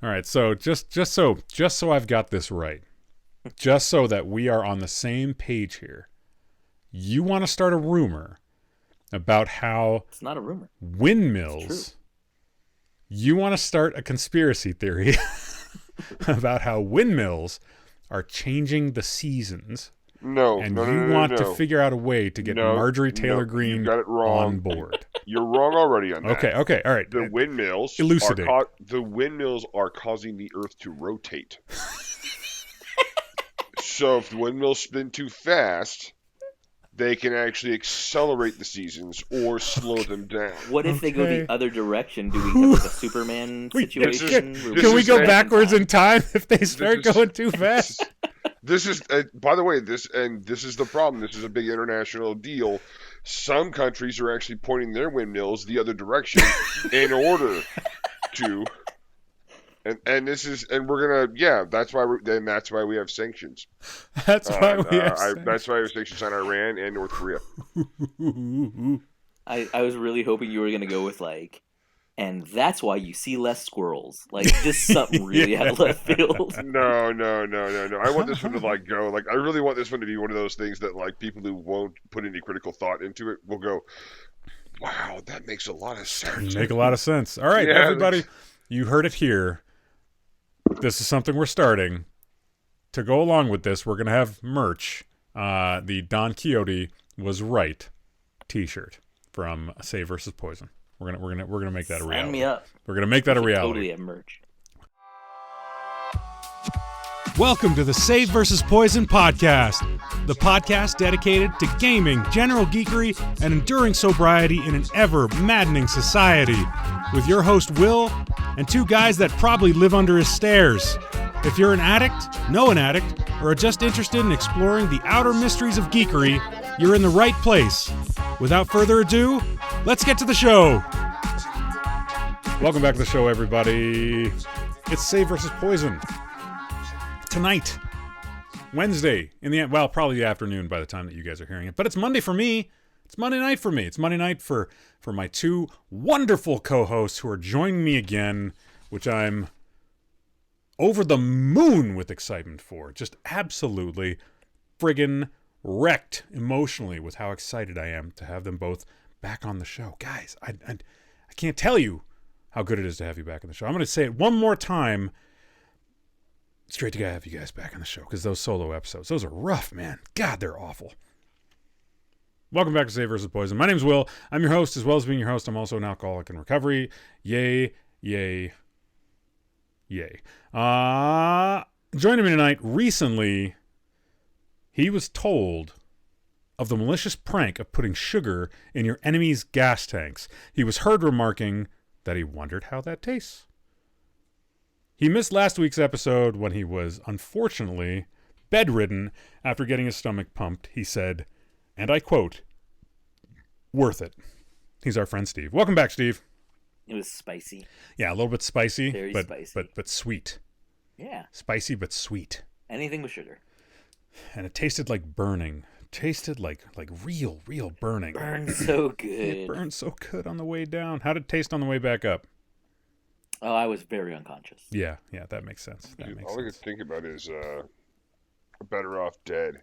All right, so just so I've got this right, just so that we are on the same page here, you want to start a rumor about how It's not a rumor. It's true. windmills. You want to start a conspiracy theory about how windmills are changing the seasons, No, and no, no, you no, no, want to no. figure out a way to get No, Marjorie no, Taylor you Greene got it on wrong. board. You're wrong already on that. Okay, all right. The windmills Elucidate. the windmills are causing the Earth to rotate. So if the windmills spin too fast, they can actually accelerate the seasons or slow them down. What if they go the Okay. other direction? Do we have like a Superman situation? where Can we is go a- backwards in time if they start This is- going too fast? This is, by the way, this is the problem. This is a big international deal. Some countries are actually pointing their windmills the other direction in order to, we're gonna, that's why we have sanctions. That's why we have That's why we have sanctions on Iran and North Korea. I was really hoping you were gonna go with like, and that's why you see less squirrels. Like just something really out of left field. No. I want this one to like go. Like, I really want this one to be one of those things that like people who won't put any critical thought into it will go, "Wow, that makes a lot of sense." Make a lot of sense. All right, Yeah, everybody, you heard it here. This is something we're starting. To go along with this, we're gonna have merch. The Don Quixote was right T-shirt from Save versus Poison. We're gonna make that a reality. Sign me up. We're gonna make that a We should reality. Totally have merch. Welcome to the Save vs. Poison podcast, the podcast dedicated to gaming, general geekery, and enduring sobriety in an ever maddening society. With your host, Will, and two guys that probably live under his stairs. If you're an addict, know an addict, or are just interested in exploring the outer mysteries of geekery, you're in the right place. Without further ado, let's get to the show. Welcome back to the show, everybody. It's Save vs. Poison. Tonight, Wednesday, probably the afternoon by the time that you guys are hearing it. But it's Monday for me. It's Monday night for me. It's Monday night for my two wonderful co-hosts who are joining me again, which I'm over the moon with excitement for. Just absolutely friggin' wrecked emotionally with how excited I am to have them both back on the show. Guys, I can't tell you how good it is to have you back on the show. I'm going to say it one more time. It's great to have you guys back on the show because those solo episodes, those are rough, man. God, they're awful. Welcome back to Save vs. Poison. My name's Will. I'm your host. As well as being your host, I'm also an alcoholic in recovery. Yay, yay, yay. Joining me tonight, recently, he was told of the malicious prank of putting sugar in your enemy's gas tanks. He was heard remarking that he wondered how that tastes. He missed last week's episode when he was, unfortunately, bedridden after getting his stomach pumped. He said, and I quote, "Worth it." He's our friend Steve. Welcome back, Steve. It was spicy. Yeah, a little bit spicy, Very but spicy. but sweet. Yeah. Spicy but sweet. Anything with sugar. And it tasted like burning. Tasted like real burning. Burns so It good. burned so good on the way down. How did it taste on the way back up? Oh, I was very unconscious. Yeah, that makes sense. Dude, all I can think about is Better Off Dead.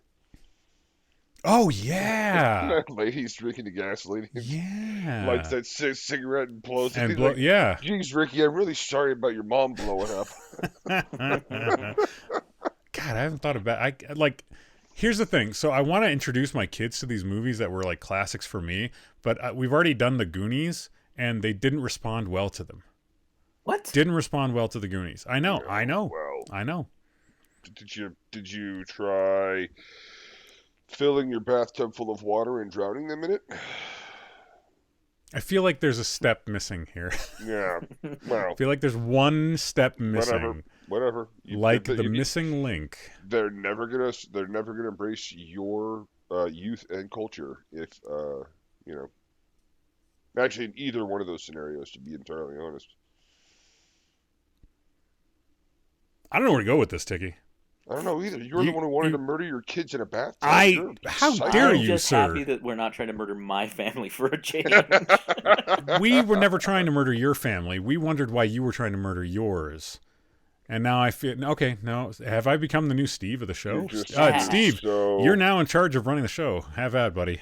Oh, yeah. Lady's drinking the gasoline. Yeah. Lights that cigarette and blows it. And He's like, yeah. "Geez, Ricky, I'm really sorry about your mom blowing up." God, I haven't thought about here's the thing. So I want to introduce my kids to these movies that were like classics for me, but we've already done the Goonies and they didn't respond well to them. What? Didn't respond well to the Goonies. I know. Well, I know. did you try filling your bathtub full of water and drowning them in it? I feel like there's a step missing here. Yeah. Well, I feel like there's one step missing. Whatever. The missing link. They're never gonna embrace your youth and culture if actually in either one of those scenarios, to be entirely honest. I don't know where to go with this, Ticky. I don't know either. You're the one who wanted to murder your kids in a bathtub. How dare you, I'm just sir? happy that we're not trying to murder my family for a change. We were never trying to murder your family. We wondered why you were trying to murder yours. And now I feel... Okay, no. Have I become the new Steve of the show? Steve, you're now in charge of running the show. Have at, buddy.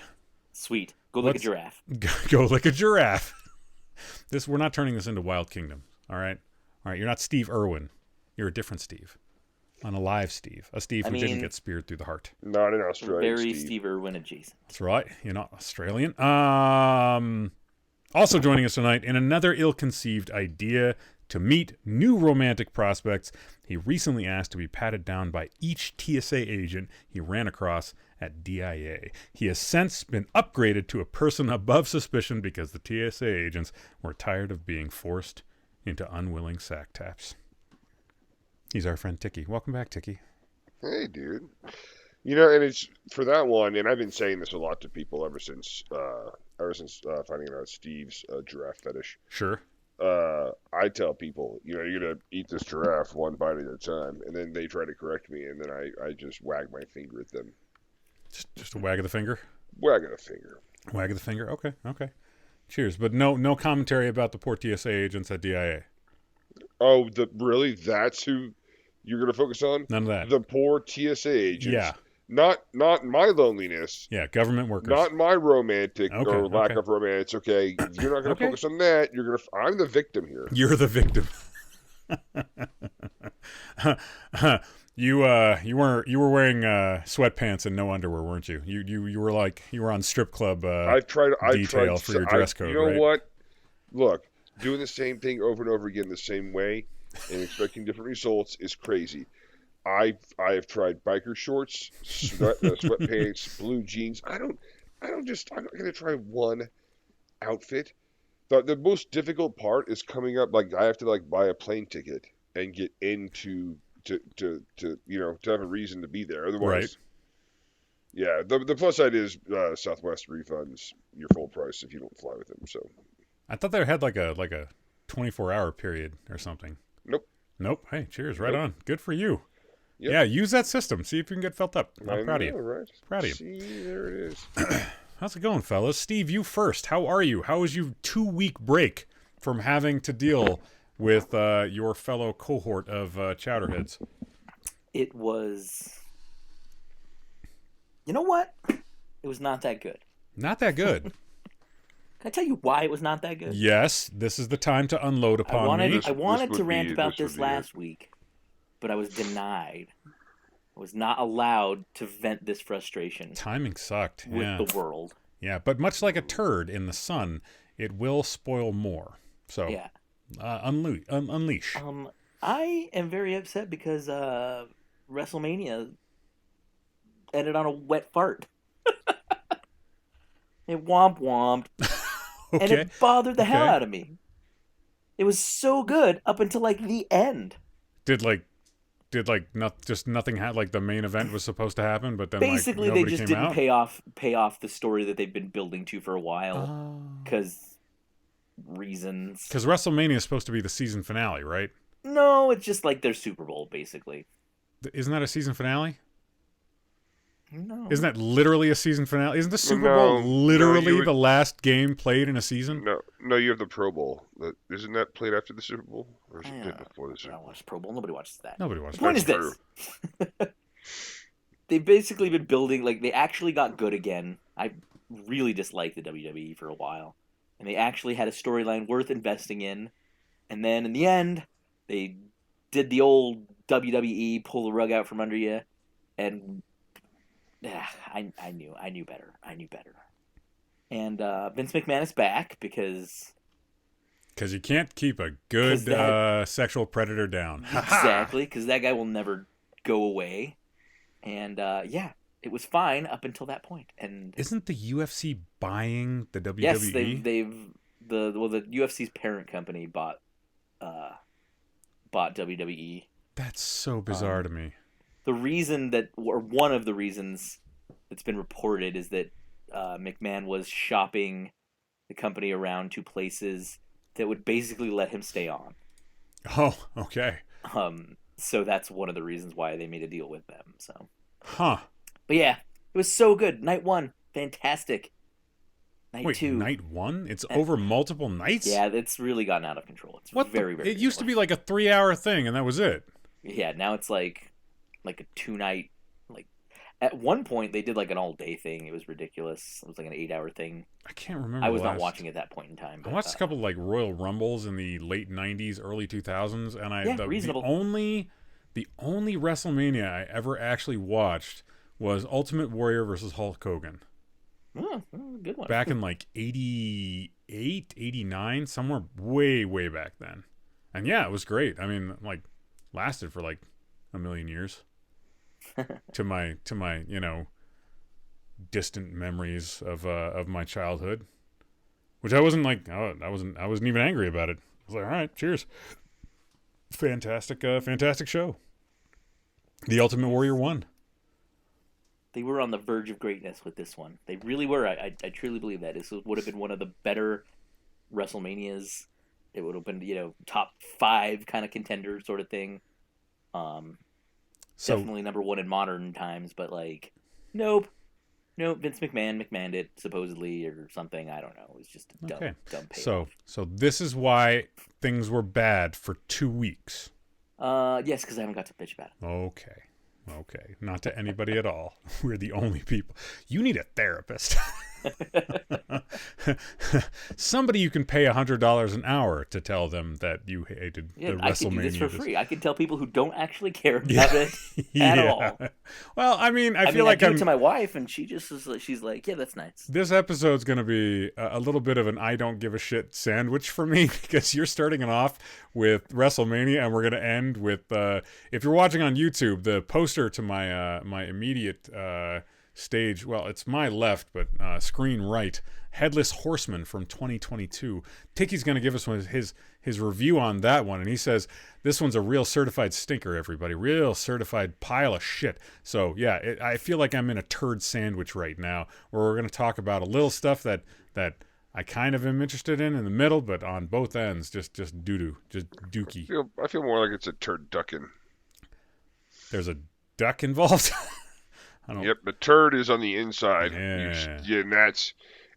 Sweet. Go lick a giraffe. Go lick a giraffe. We're not turning this into Wild Kingdom. All right? All right, you're not Steve Irwin. You're a different Steve. An alive Steve. A Steve who didn't get speared through the heart. Not an Australian Very Steve Irwin adjacent. That's right. You're not Australian. Also joining us tonight in another ill-conceived idea to meet new romantic prospects, he recently asked to be patted down by each TSA agent he ran across at DIA. He has since been upgraded to a person above suspicion because the TSA agents were tired of being forced into unwilling sack taps. He's our friend Ticky. Welcome back, Ticky. Hey, dude. You know, and it's for that one, and I've been saying this a lot to people ever since finding out Steve's giraffe fetish. Sure. I tell people, you know, you're gonna eat this giraffe one bite at a time, and then they try to correct me, and then I just wag my finger at them. Just a wag of the finger? Wag of the finger. Wag of the finger? Okay. Cheers. But no commentary about the poor TSA agents at DIA. Oh, really? That's who you're going to focus on? None of that. The poor TSA agents. Yeah. Not my loneliness. Yeah, government workers. Not my romantic or lack of romance. Okay, you're not going to focus on that. I'm the victim here. You're the victim. You were wearing sweatpants and no underwear, weren't you? You were on strip club detail for your dress code. You know right? what? Look, doing the same thing over and over again the same way and expecting different results is crazy. I have tried biker shorts, sweatpants, blue jeans. I'm not going to try one outfit. The most difficult part is coming up. Like, I have to buy a plane ticket and get into to have a reason to be there. Otherwise, right. Yeah. The plus side is Southwest refunds your full price if you don't fly with them. So I thought they had like a 24-hour period or something. Nope. Hey, cheers. Right on. Good for you. Yep. Yeah, use that system. See if you can get felt up. I'm proud of you. Right? Proud of you. See, there it is. How's it going, fellas? Steve, you first. How are you? How was your 2-week break from having to deal with your fellow cohort of chowderheads? It was... You know what? It was not that good. Not that good. Can I tell you why it was not that good? Yes, this is the time to unload upon me. I wanted to rant about this last week, but I was denied. I was not allowed to vent this frustration. Timing sucked. With the world. Yeah, but much like a turd in the sun, it will spoil more. So, yeah. Unleash. I am very upset because WrestleMania ended on a wet fart. It womp-womped. Okay. And it bothered the hell out of me. It was so good up until the end. Did nothing the main event was supposed to happen, but then basically they just didn't pay off the story that they've been building to for a while because reasons. Because WrestleMania is supposed to be the season finale, right? No, it's just their Super Bowl basically. Isn't that a season finale? No. Isn't that literally a season finale? Isn't the Super Bowl literally the last game played in a season? No, you have the Pro Bowl. Isn't that played after the Super Bowl? Or is it before the Super Bowl? I don't watch Pro Bowl. Nobody watches that. Nobody watches that. The point is this. They've basically been building, they actually got good again. I really disliked the WWE for a while. And they actually had a storyline worth investing in. And then in the end, they did the old WWE pull the rug out from under you. And... I knew better. And Vince McMahon is back because you can't keep a good sexual predator down. Exactly, because that guy will never go away. And it was fine up until that point. And isn't the UFC buying the WWE? Yes, the UFC's parent company bought WWE. That's so bizarre to me. The reason one of the reasons that's been reported is that McMahon was shopping the company around to places that would basically let him stay on. Oh, okay. So that's one of the reasons why they made a deal with them. So, Huh. but yeah, it was so good. Night 1, fantastic. Night Wait, 2, night 1? It's over multiple nights? yeah, it's really gotten out of control. It's very. It used to be like a 3-hour thing, and that was it. Yeah, now it's like a 2-night. Like at one point they did like an all-day thing. It was ridiculous. It was like an 8-hour thing. I can't remember. I was not watching at that point in time. But, I watched a couple like Royal Rumbles in the late 90s, early 2000s, and reasonable. The only WrestleMania I ever actually watched was Ultimate Warrior versus Hulk Hogan. Oh, good one. Back in like 88, 89, somewhere way, way back then. And yeah, it was great. I mean, like, lasted for like a million years. to my distant memories of my childhood. Which I wasn't like, I wasn't even angry about it. I was like, all right, cheers. Fantastic show. The Ultimate Warrior won. They were on the verge of greatness with this one. They really were. I truly believe that. This would have been one of the better WrestleManias. It would have been, top 5 kind of contender sort of thing. Definitely number 1 in modern times, but like, nope. Vince McMahon it supposedly or something. I don't know. It was just a dumb payoff. So this is why things were bad for 2 weeks. Yes, because I haven't got to bitch about it. Okay. Not to anybody at all. We're the only people. You need a therapist. Somebody you can pay $100 an hour to tell them that you hated the WrestleMania. I can do this for free. I can tell people who don't actually care about it at all. Well, I feel like I do it to my wife, and she just is. She's like, "Yeah, that's nice." This episode's going to be a little bit of an I don't give a shit sandwich for me because you're starting it off with WrestleMania, and we're going to end with. If you're watching on YouTube, the poster to my immediate. Stage, well, it's my left, but screen right. Headless Horseman from 2022. Ticky's going to give us his review on that one, and he says this one's a real certified stinker. Everybody, real certified pile of shit. So yeah, I feel like I'm in a turd sandwich right now, where we're going to talk about a little stuff that I kind of am interested in the middle, but on both ends, just doo-doo, just dookie. I feel more like it's a turd ducking. There's a duck involved. Yep, the turd is on the inside. Yeah.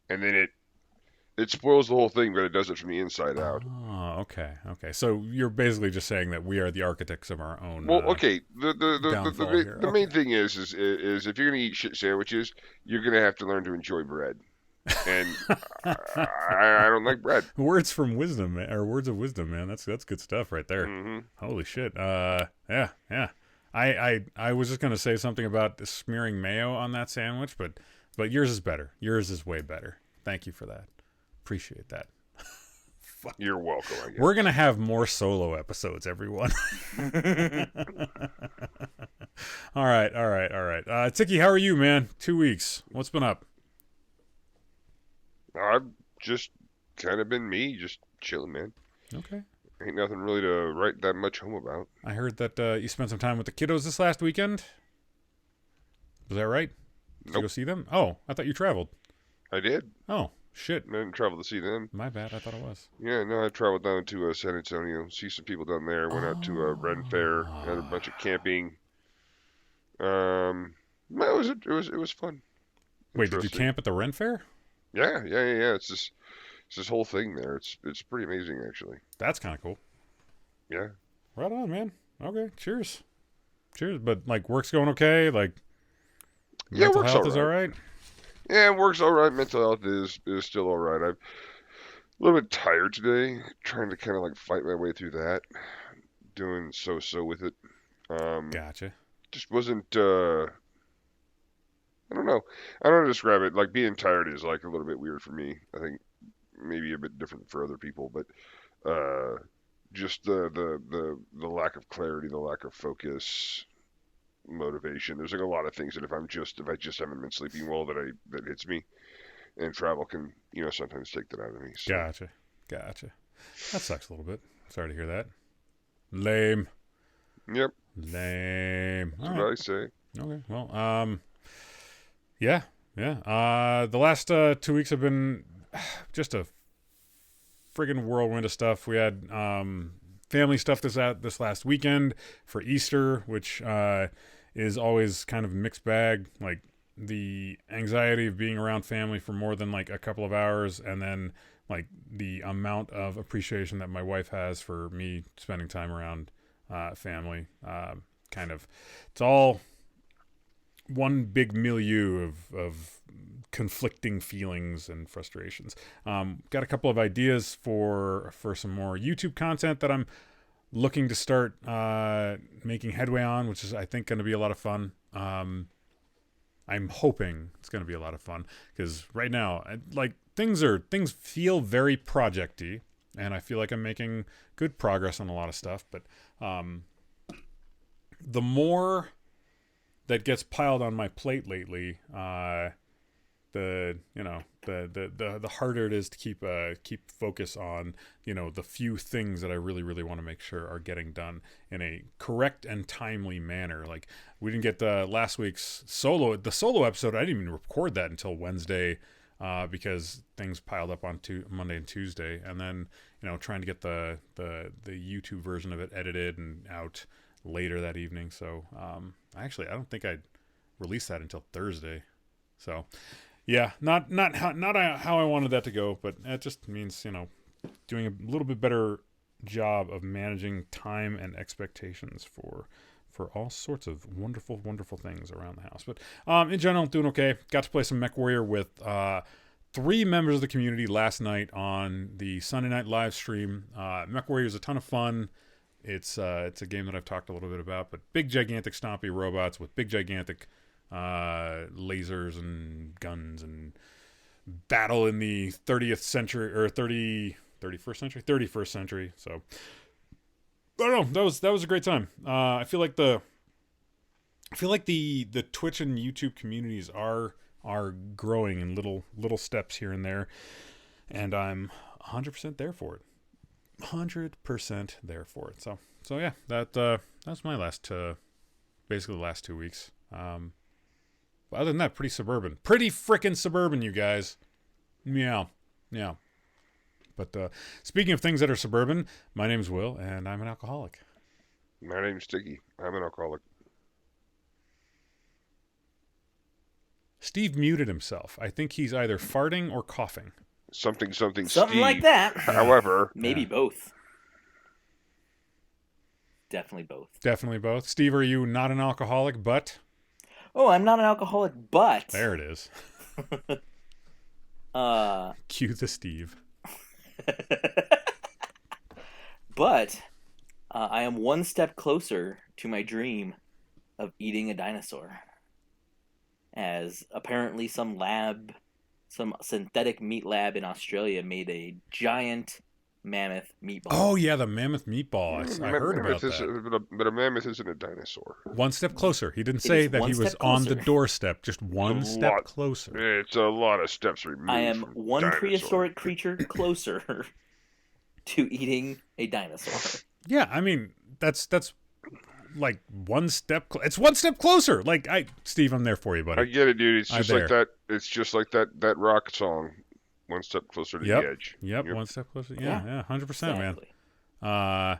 And then it spoils the whole thing, but it does it from the inside out. Oh, okay. So you're basically just saying that we are the architects of our own. Well, okay. The main thing is if you're gonna eat shit sandwiches, you're gonna have to learn to enjoy bread. And I don't like bread. Words of wisdom, man. That's good stuff right there. Mm-hmm. Holy shit. Yeah. I was just gonna say something about smearing mayo on that sandwich, but yours is better. Yours is way better. Thank you for that. Appreciate that. You're welcome. I guess. We're gonna have more solo episodes, everyone. All right. Ticky, how are you, man? 2 weeks. What's been up? I've just kind of been me, just chilling, man. Okay. Ain't nothing really to write that much home about. I heard that you spent some time with the kiddos this last weekend. Was that right? Did you go see them? Oh, I thought you traveled. I did. Oh, shit. I didn't travel to see them. My bad. I thought it was. Yeah, no, I traveled down to San Antonio, see some people down there. Went out to Ren Fair, had a bunch of camping. It was fun. Wait, did you camp at the Ren Fair? Yeah. It's this whole thing there. It's pretty amazing, actually. That's kind of cool. Yeah. Right on, man. Okay, cheers. But like, work's going okay. Like, mental health is all right. Yeah, work's all right. Mental health is still all right. I'm a little bit tired today, trying to kind of like fight my way through that. Doing so with it. Gotcha. Just wasn't. I don't know. I don't know how to describe it. Like, being tired is like a little bit weird for me. I think maybe a bit different for other people, but just the lack of clarity, the lack of focus, motivation. There's like a lot of things that if I just haven't been sleeping well that hits me, and travel can sometimes take that out of me. So. Gotcha. That sucks a little bit. Sorry to hear that. Lame. Yep. Lame. That's what I say. Okay. Well, yeah. The last 2 weeks have been just a friggin' whirlwind of stuff. We had family stuff this last weekend for Easter, which is always kind of a mixed bag. Like the anxiety of being around family for more than like a couple of hours, and then like the amount of appreciation that my wife has for me spending time around family. It's all one big milieu of conflicting feelings and frustrations. Got a couple of ideas for some more YouTube content that I'm looking to start making headway on, which is I think going to be a lot of fun. I'm hoping it's going to be a lot of fun because right now, things feel very projecty, and I feel like I'm making good progress on a lot of stuff. But the more that gets piled on my plate lately, the harder it is to keep focus on the few things that I really want to make sure are getting done in a correct and timely manner. Like we didn't get last week's solo episode. I didn't even record that until Wednesday because things piled up on Monday and Tuesday, and then trying to get the YouTube version of it edited and out later that evening. So I don't think I'd release that until Thursday. So yeah, not how I wanted that to go, but it just means doing a little bit better job of managing time and expectations for all sorts of wonderful things around the house. But in general, doing okay. Got to play some MechWarrior with 3 members of the community last night on the Sunday night live stream. MechWarrior is a ton of fun. It's a game that I've talked a little bit about, but big gigantic stompy robots with big gigantic lasers and guns and battle in the 30th century or 31st century. So I don't know. That was a great time. I feel like the Twitch and YouTube communities are growing in little steps here and there, and I'm 100% there for it. 100% there for it. So yeah, that's my basically the last 2 weeks. But other than that, pretty frickin' suburban, you guys. Meow. But speaking of things that are suburban, my name's Will, and I'm an alcoholic. My name's Ticky. I'm an alcoholic. Steve muted himself. I think he's either farting or coughing. Something Something Steve. like that. However, maybe both. Definitely both. Steve, are you not an alcoholic, but? Oh, I'm not an alcoholic, but. There it is. Cue the Steve. But I am one step closer to my dream of eating a dinosaur. As apparently some synthetic meat lab in Australia made a giant mammoth meatball. Oh yeah, the mammoth meatball. I heard about that. But a mammoth isn't a dinosaur. One step closer. He didn't say that he was on the doorstep. Just one step closer. It's a lot of steps removed. I am from one dinosaur. prehistoric creature closer to eating a dinosaur. Yeah, I mean that's like one step. It's one step closer. Like Steve, I'm there for you, buddy. I get it, dude. It's just like that. It's just like that rock song. One step closer to the edge. Yep, one step closer. Yeah, 100%, exactly. Man.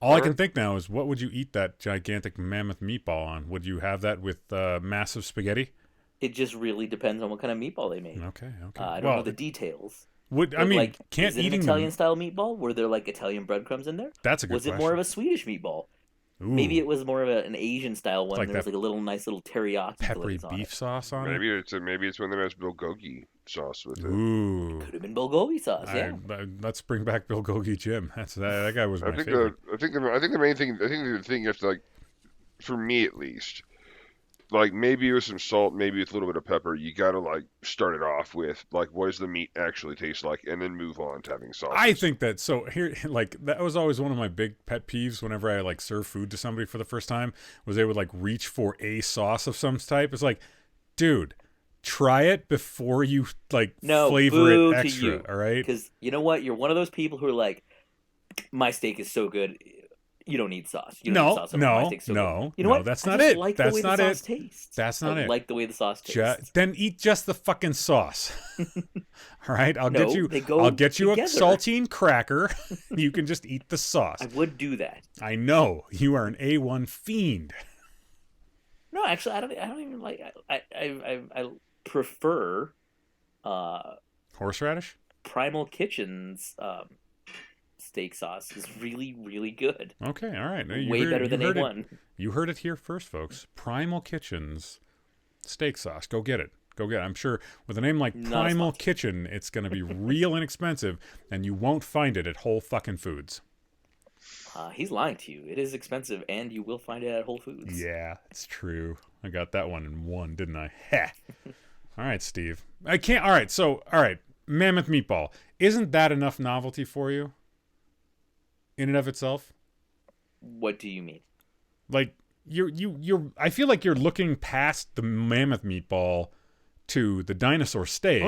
All I can think now is, what would you eat that gigantic mammoth meatball on? Would you have that with massive spaghetti? It just really depends on what kind of meatball they made. Okay. I don't know the details. Is it an Italian-style meatball? Were there like Italian breadcrumbs in there? That's a good question. Was it more of a Swedish meatball? Ooh. Maybe it was more of an Asian-style one. Like there was like a nice little teriyaki peppery glaze on beef it. sauce on maybe it. Maybe it's when there has bulgogi sauce with it. Ooh. Could have been bulgogi sauce. Yeah. Let's bring back Bulgogi Jim. That guy was my favorite. I think the main thing. I think the thing you have to, like, for me at least, like, maybe with some salt, maybe with a little bit of pepper, you gotta like start it off with like, what does the meat actually taste like, and then move on to having sauce. I think that that was always one of my big pet peeves whenever I like serve food to somebody for the first time, was they would like reach for a sauce of some type. It's like, dude, try it before you flavor it extra. All right? Because you know what, you're one of those people who are like, my steak is so good. You don't need sauce. You don't need sauce. No, you know what? That's I not just it. like that's the way not the it. sauce tastes. That's not it. I like the way the sauce tastes. Then eat just the fucking sauce. All right, I'll get you together. a saltine cracker. You can just eat the sauce. I would do that. I know you are an A1 fiend. No, actually, I don't even like. I prefer horseradish. Primal Kitchen's steak sauce is really, really good. Okay, all right. Way better than A1. You heard it here first, folks. Primal Kitchen's steak sauce. Go get it. I'm sure with a name like Primal Kitchen, it's going to be real inexpensive, and you won't find it at Whole fucking Foods. He's lying to you. It is expensive, and you will find it at Whole Foods. Yeah, it's true. I got that one in one, didn't I? Heh. All right, Steve. I can't. All right. Mammoth meatball. Isn't that enough novelty for you? In and of itself? What do you mean? Like you're I feel like you're looking past the mammoth meatball to the dinosaur steak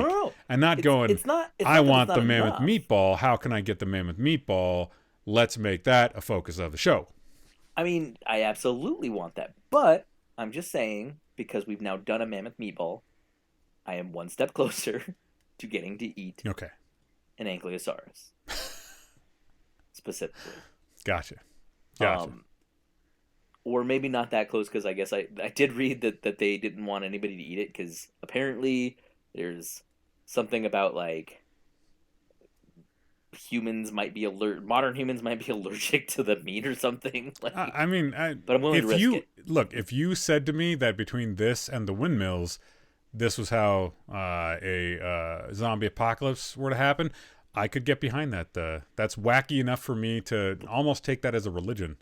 and not going, I want the mammoth meatball. How can I get the mammoth meatball? Let's make that a focus of the show. I mean, I absolutely want that. But I'm just saying, because we've now done a mammoth meatball, I am one step closer to getting to eat an ankylosaurus. Specifically. Gotcha. Or maybe not that close, because I guess I did read that they didn't want anybody to eat it, because apparently there's something about, like, modern humans might be allergic to the meat or something. Like, but I'm willing to risk it. Look, if you said to me that between this and the windmills, this was how a zombie apocalypse were to happen, I could get behind that. That's wacky enough for me to almost take that as a religion.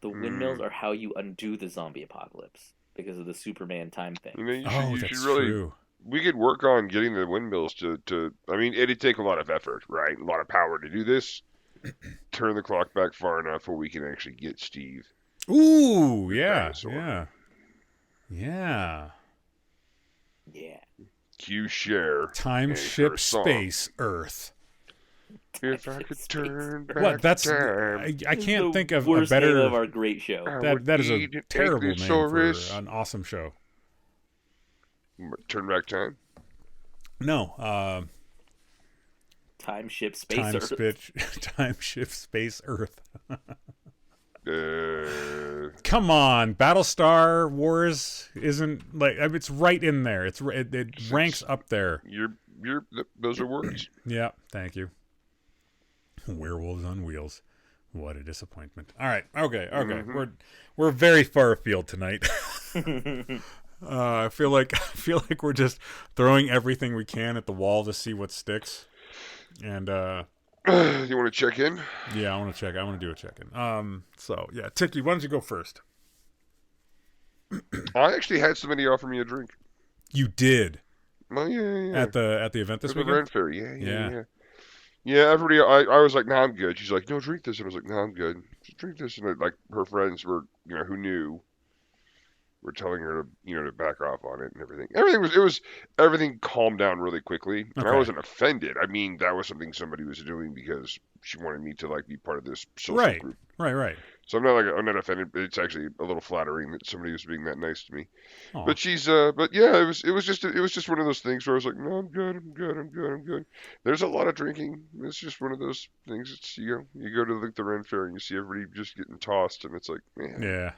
The windmills are how you undo the zombie apocalypse because of the Superman time thing. You should really, true. We could work on getting the windmills to. I mean, it'd take a lot of effort, right? A lot of power to do this. Turn the clock back far enough where we can actually get Steve. Ooh, yeah. Q share. Time, ship, space, Earth. If I could turn back time. I can't think of a better name of our great show. That is a terrible name for an awesome show. Turn back time? No. Time, ship, space, Earth. Time, ship, space, Earth. Come on, Battlestar Wars isn't like it's right in there. It ranks up there. Those are words. Yeah, thank you. Werewolves on Wheels. What a disappointment. All right, okay. Mm-hmm. We're very far afield tonight. I feel like we're just throwing everything we can at the wall to see what sticks. And you want to check in? Yeah, I want to check. I want to do a check-in. So yeah, Ticky, why don't you go first? I actually had somebody offer me a drink. You did? Oh yeah. At the event this weekend? At the Ren Fair, yeah. Yeah, everybody. I was like, "Nah, I'm good." She's like, "No, drink this," and I was like, "No, I'm good." Just drink this, and like her friends were, who knew, were telling her to back off on it and everything. Everything calmed down really quickly, and I wasn't offended. I mean, that was something somebody was doing because she wanted me to like be part of this social group. Right. So I'm not offended. But it's actually a little flattering that somebody was being that nice to me. Aww. But yeah, it was just one of those things where I was like, no, I'm good. There's a lot of drinking. It's just one of those things. It's you go to the Ren Fair and you see everybody just getting tossed, and it's like, man. Yeah.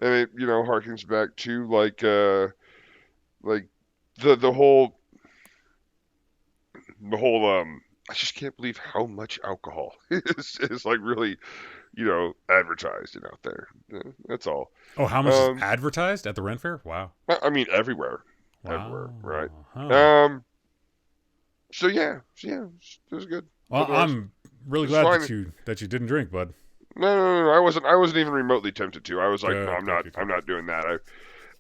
And it harkens back to like the whole I just can't believe how much alcohol is like really advertised out there. That's all. Oh, how much is advertised at the Ren Fair? Wow. I mean everywhere. Wow. Everywhere, right? Huh. So yeah, it was good. Well, I'm really glad that you didn't drink, bud. No, I wasn't even remotely tempted to. I was like, no, I'm not doing that.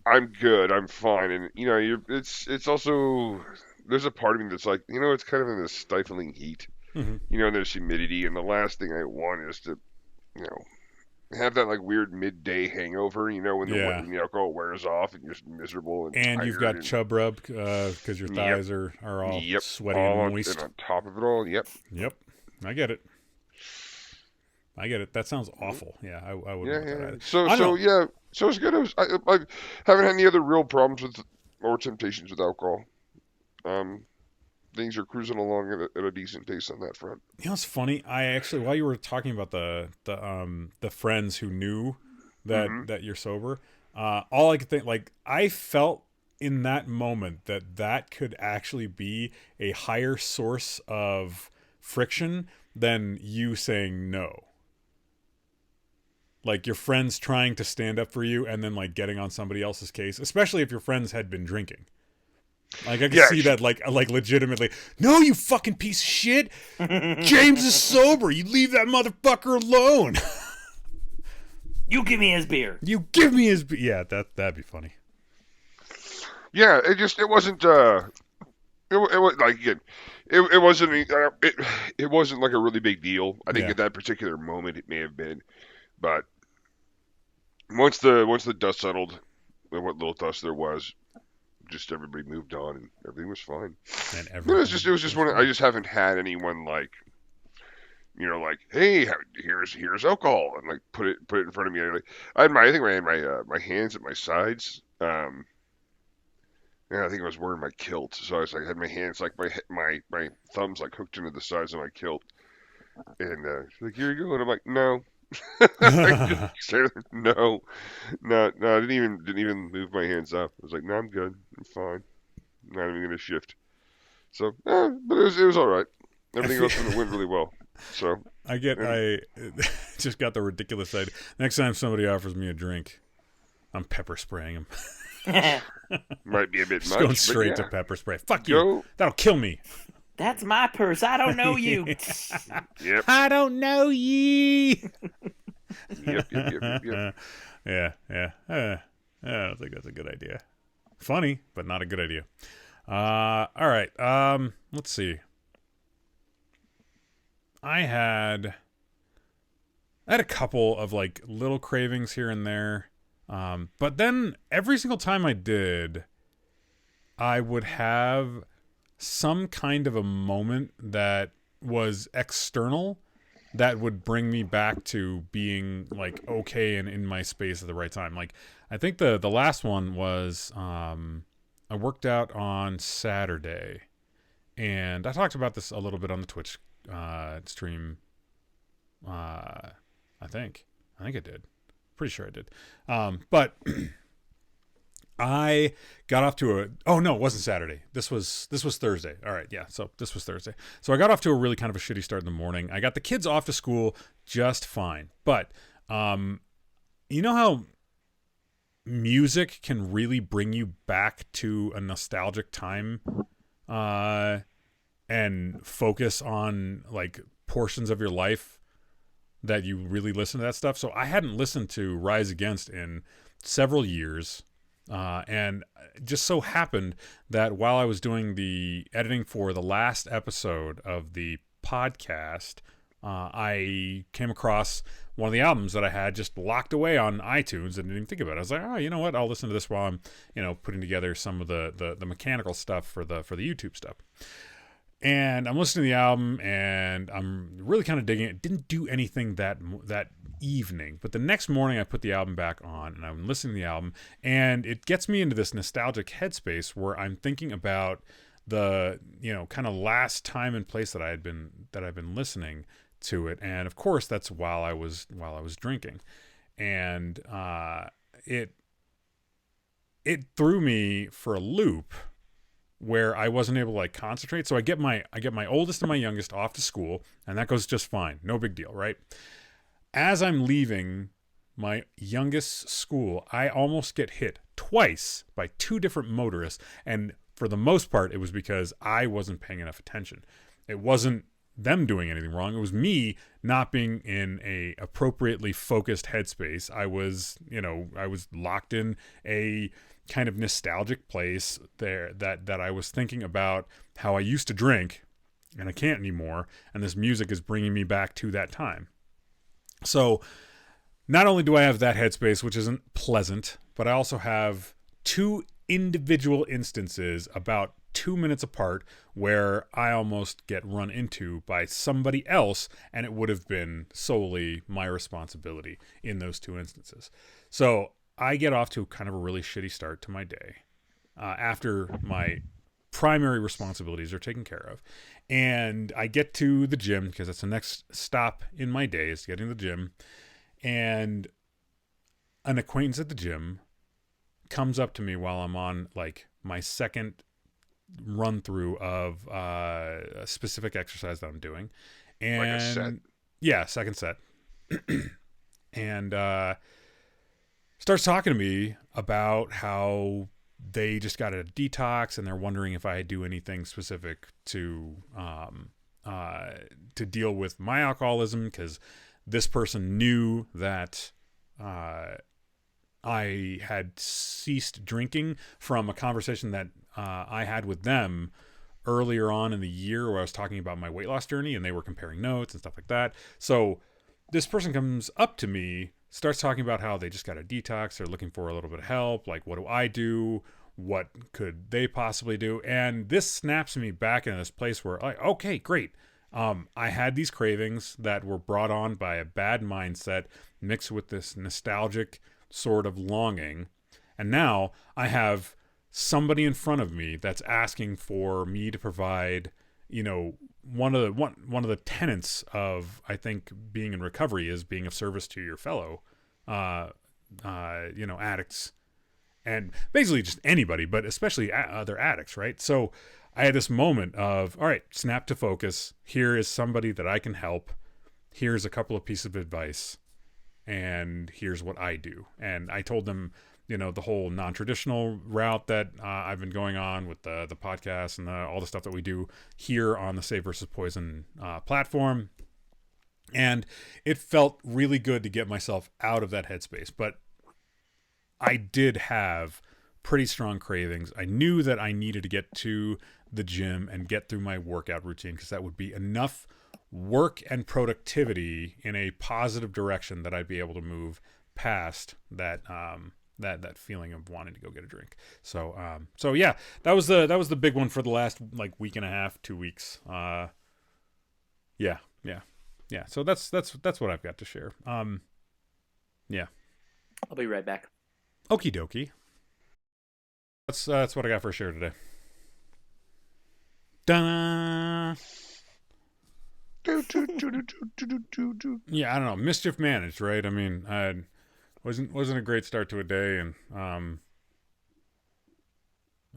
I'm good. I'm fine. And it's also, there's a part of me that's like, it's kind of in this stifling heat. Mm-hmm. And there's humidity, and the last thing I want is to, have that like weird midday hangover. When the alcohol wears off and you're just miserable and you've got chub rub because your thighs are all sweaty and moist. And on top of it all, yep. I get it. I get it. That sounds awful. Yeah, I wouldn't Yeah, want that yeah. either. So, I don't so know. yeah, so it's good. I haven't had any other real problems with or temptations with alcohol. Um, Things are cruising along at a decent pace on that front. You know, it's funny. I actually, while you were talking about the friends who knew Hmm. that you're sober, all I could think, like, I felt in that moment that could actually be a higher source of friction than you saying no. Like your friends trying to stand up for you and then like getting on somebody else's case, especially if your friends had been drinking. Like I could Yeah, see that like legitimately. No, you fucking piece of shit. James is sober. You leave that motherfucker alone. You give me his beer. You give me his. Yeah, that'd be funny. yeah. It wasn't. It was like again, it wasn't. It wasn't like a really big deal. I think Yeah. at that particular moment it may have been, but once the dust settled, and what little dust there was, just everybody moved on and everything was fine. And It was just was one. I fine. just haven't had anyone like, like, hey, here's alcohol, and like put it in front of me. I think I had my hands at my sides. Yeah, I think I was wearing my kilt, so I was like, had my hands like my thumbs like hooked into the sides of my kilt, and she's like, here you go, and I'm like, no. I just stared at her, no, no, I didn't even move my hands up. I was like, no, I'm good, I'm fine, I'm not even gonna shift. So, but it was all right. Everything else went really well. So, and I just got the ridiculous idea. Next time somebody offers me a drink, I'm pepper spraying them. might be a bit Just going much, but straight to yeah, pepper spray. Fuck you. go. That'll kill me. That's my purse. I don't know you. Yep, I don't know ye. yep. Yeah, yeah. I don't think that's a good idea. Funny, but not a good idea. All right. Let's see. I had a couple of like little cravings here and there. But then every single time I did, I would have some kind of a moment that was external that would bring me back to being like okay and in my space at the right time. Like I think the last one was I worked out on Saturday, and I talked about this a little bit on the Twitch stream. I think I did. Pretty sure I did. But I got off to oh no, it wasn't Saturday. This was Thursday. All right, yeah. So this was Thursday. So I got off to a really kind of a shitty start in the morning. I got the kids off to school just fine. But you know how music can really bring you back to a nostalgic time and focus on like portions of your life that you really listen to that stuff. So I hadn't listened to Rise Against in several years. And it just so happened that while I was doing the editing for the last episode of the podcast, I came across one of the albums that I had just locked away on iTunes and didn't think about it. I was like, oh, you know what? I'll listen to this while I'm, putting together some of the mechanical stuff for the YouTube stuff. And I'm listening to the album, and I'm really kind of digging it. Didn't do anything that evening, but the next morning I put the album back on, and I'm listening to the album, and it gets me into this nostalgic headspace where I'm thinking about the kind of last time and place that I've been listening to it, and of course that's while I was drinking, and it threw me for a loop where I wasn't able to like concentrate. So I get my oldest and my youngest off to school, and that goes just fine. No big deal, right? As I'm leaving my youngest school, I almost get hit twice by two different motorists. And for the most part, it was because I wasn't paying enough attention. It wasn't them doing anything wrong. It was me not being in a appropriately focused headspace. I was locked in a kind of nostalgic place there that I was thinking about how I used to drink and I can't anymore, and this music is bringing me back to that time. So not only do I have that headspace, which isn't pleasant, but I also have two individual instances about 2 minutes apart where I almost get run into by somebody else, and it would have been solely my responsibility in those 2 instances. So I get off to kind of a really shitty start to my day after my primary responsibilities are taken care of. And I get to the gym, because that's the next stop in my day, is getting to the gym. And an acquaintance at the gym comes up to me while I'm on like my second run through of a specific exercise that I'm doing. And like a set? Yeah, second set. And starts talking to me about how they just got a detox and they're wondering if I do anything specific to deal with my alcoholism, because this person knew that I had ceased drinking from a conversation that I had with them earlier on in the year, where I was talking about my weight loss journey and they were comparing notes and stuff like that. So this person comes up to me, starts talking about how they just got a detox. They're looking for a little bit of help. Like, what do I do? What could they possibly do? And this snaps me back into this place where, like, okay, great. I had these cravings that were brought on by a bad mindset mixed with this nostalgic sort of longing. And now I have somebody in front of me that's asking for me to provide, one of the tenets of, I think, being in recovery is being of service to your fellow, addicts, and basically just anybody, but especially other addicts, right? So I had this moment of, all right, snap to focus. Here is somebody that I can help. Here's a couple of pieces of advice, and here's what I do. And I told them, the whole non-traditional route that I've been going on with the podcast and all the stuff that we do here on the Save versus Poison platform. And it felt really good to get myself out of that headspace. But I did have pretty strong cravings. I knew that I needed to get to the gym and get through my workout routine, because that would be enough work and productivity in a positive direction that I'd be able to move past that that feeling of wanting to go get a drink. So yeah, that was the big one for the last like week and a half, 2 weeks. Yeah. So that's what I've got to share. Yeah. I'll be right back. Okie dokie. That's what I got for a share today. Da. Yeah, I don't know. Mischief managed, right? I mean, wasn't a great start to a day, and I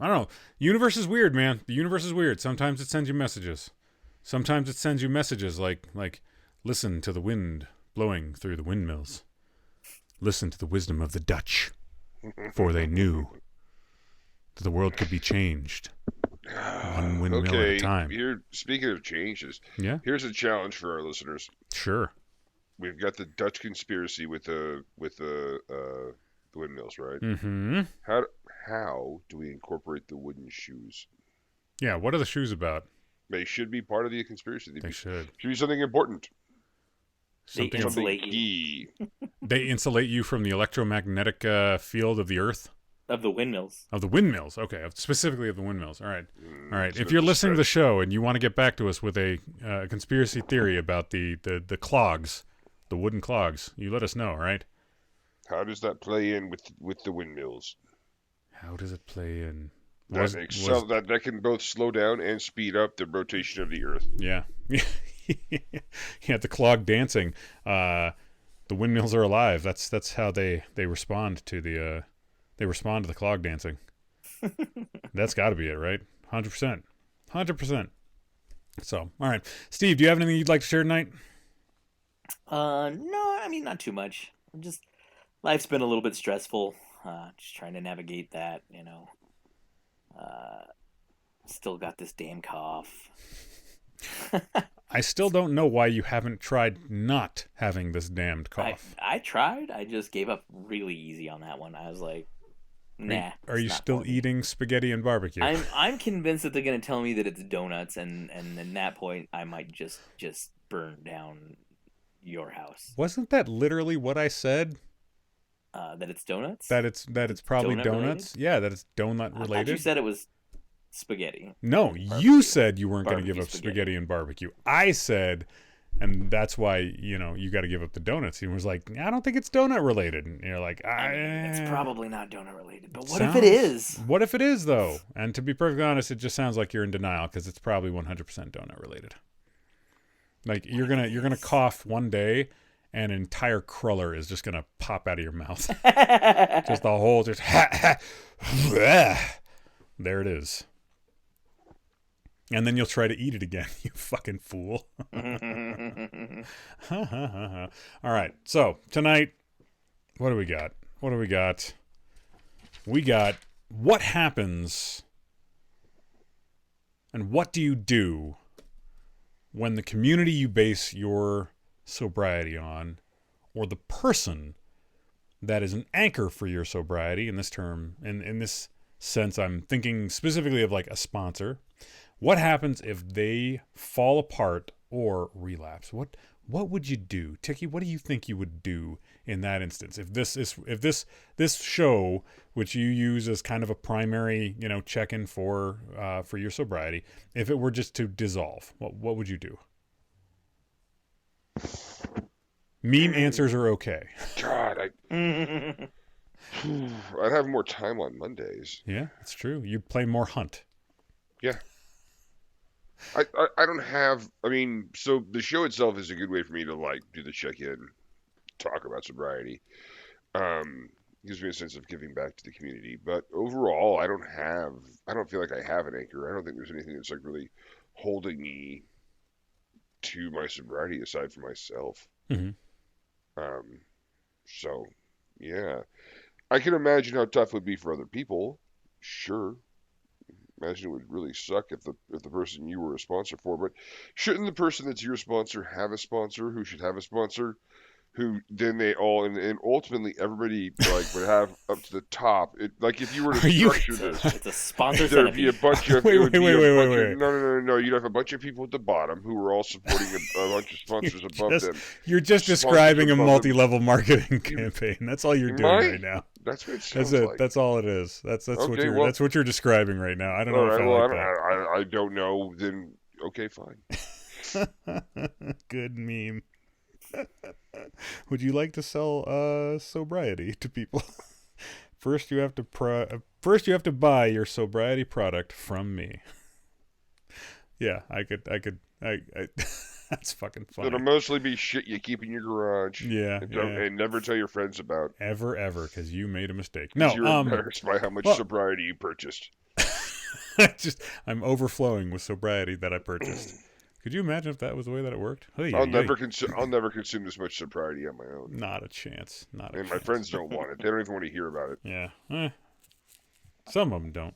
don't know. Universe is weird, man. The universe is weird. Sometimes it sends you messages. Sometimes it sends you messages like listen to the wind blowing through the windmills. Listen to the wisdom of the Dutch, for they knew that the world could be changed one windmill at a time. Here, speaking of changes, yeah. Here's a challenge for our listeners. Sure. We've got the Dutch conspiracy with the windmills, right? Mm-hmm. How do we incorporate the wooden shoes? Yeah, what are the shoes about? They should be part of the conspiracy. They should be something important. They insulate you. They insulate you from the electromagnetic field of the earth? Of the windmills. Of the windmills, okay. Specifically of the windmills. All right. If you're listening to the show and you want to get back to us with a conspiracy theory about the clogs, the wooden clogs, you let us know, all right? How does that play in with the windmills? How does it play in? That can both slow down and speed up the rotation of the earth. Yeah. Yeah, the clog dancing. The windmills are alive. That's how they respond to the clog dancing. That's got to be it, right? 100%. 100%. So, all right. Steve, do you have anything you'd like to share tonight? No, I mean, not too much. Life's been a little bit stressful. Just trying to navigate that, Still got this damn cough. I still don't know why you haven't tried not having this damned cough. I tried. I just gave up really easy on that one. I was like, nah. Are you still eating spaghetti and barbecue? I'm convinced that they're gonna tell me that it's donuts, and at that point I might just burn down your house. Wasn't that literally what I said? That it's donuts. That it's probably donuts. Related? Yeah, that it's donut related. I thought you said it was spaghetti. No, you said you weren't going to give up spaghetti and barbecue. I said, and that's why, you got to give up the donuts. He was like, I don't think it's donut related. And you're like, it's probably not donut related. But what if it is? What if it is, though? And to be perfectly honest, it just sounds like you're in denial because it's probably 100% donut related. Like you're gonna cough one day, and an entire cruller is just gonna pop out of your mouth. Just the whole, there it is. And then you'll try to eat it again, you fucking fool. All right, so tonight, what do we got? We got what happens and what do you do when the community you base your sobriety on, or the person that is an anchor for your sobriety, in this term, in this sense, I'm thinking specifically of like a sponsor. What happens if they fall apart or relapse? What would you do, Ticky? What do you think you would do in that instance? If this show, which you use as kind of a primary, check-in for your sobriety, if it were just to dissolve, what would you do? Meme answers are okay. God, I'd have more time on Mondays. Yeah, it's true. You play more Hunt. Yeah. I don't have, so the show itself is a good way for me to like do the check-in, talk about sobriety. Gives me a sense of giving back to the community. But overall, I don't feel like I have an anchor. I don't think there's anything that's like really holding me to my sobriety aside from myself. Mm-hmm. So yeah, I can imagine how tough it would be for other people. Sure. Imagine it would really suck if the person you were a sponsor for, but shouldn't the person that's your sponsor have a sponsor who should have a sponsor who then they all and ultimately everybody like would have up to the top? Like if you were to structure this, it's a sponsor. There'd be a bunch of wait. No. You'd have a bunch of people at the bottom who were all supporting a bunch of sponsors above them. You're just describing a multi-level marketing campaign. That's all you're doing right now. That's what it sounds like. That's all it is. That's okay, that's what you're describing right now. I don't know if I like that. I don't know. Then okay, fine. Good meme. Would you like to sell sobriety to people? First, you have to buy your sobriety product from me. Yeah, I could. That's fucking funny. It'll mostly be shit you keep in your garage. Yeah, and never tell your friends about. Ever, because you made a mistake. No, you're embarrassed by how much sobriety you purchased. I'm overflowing with sobriety that I purchased. Could you imagine if that was the way that it worked? I'll never consume this much sobriety on my own. Not a chance. And my friends don't want it. They don't even want to hear about it. Yeah. Some of them don't.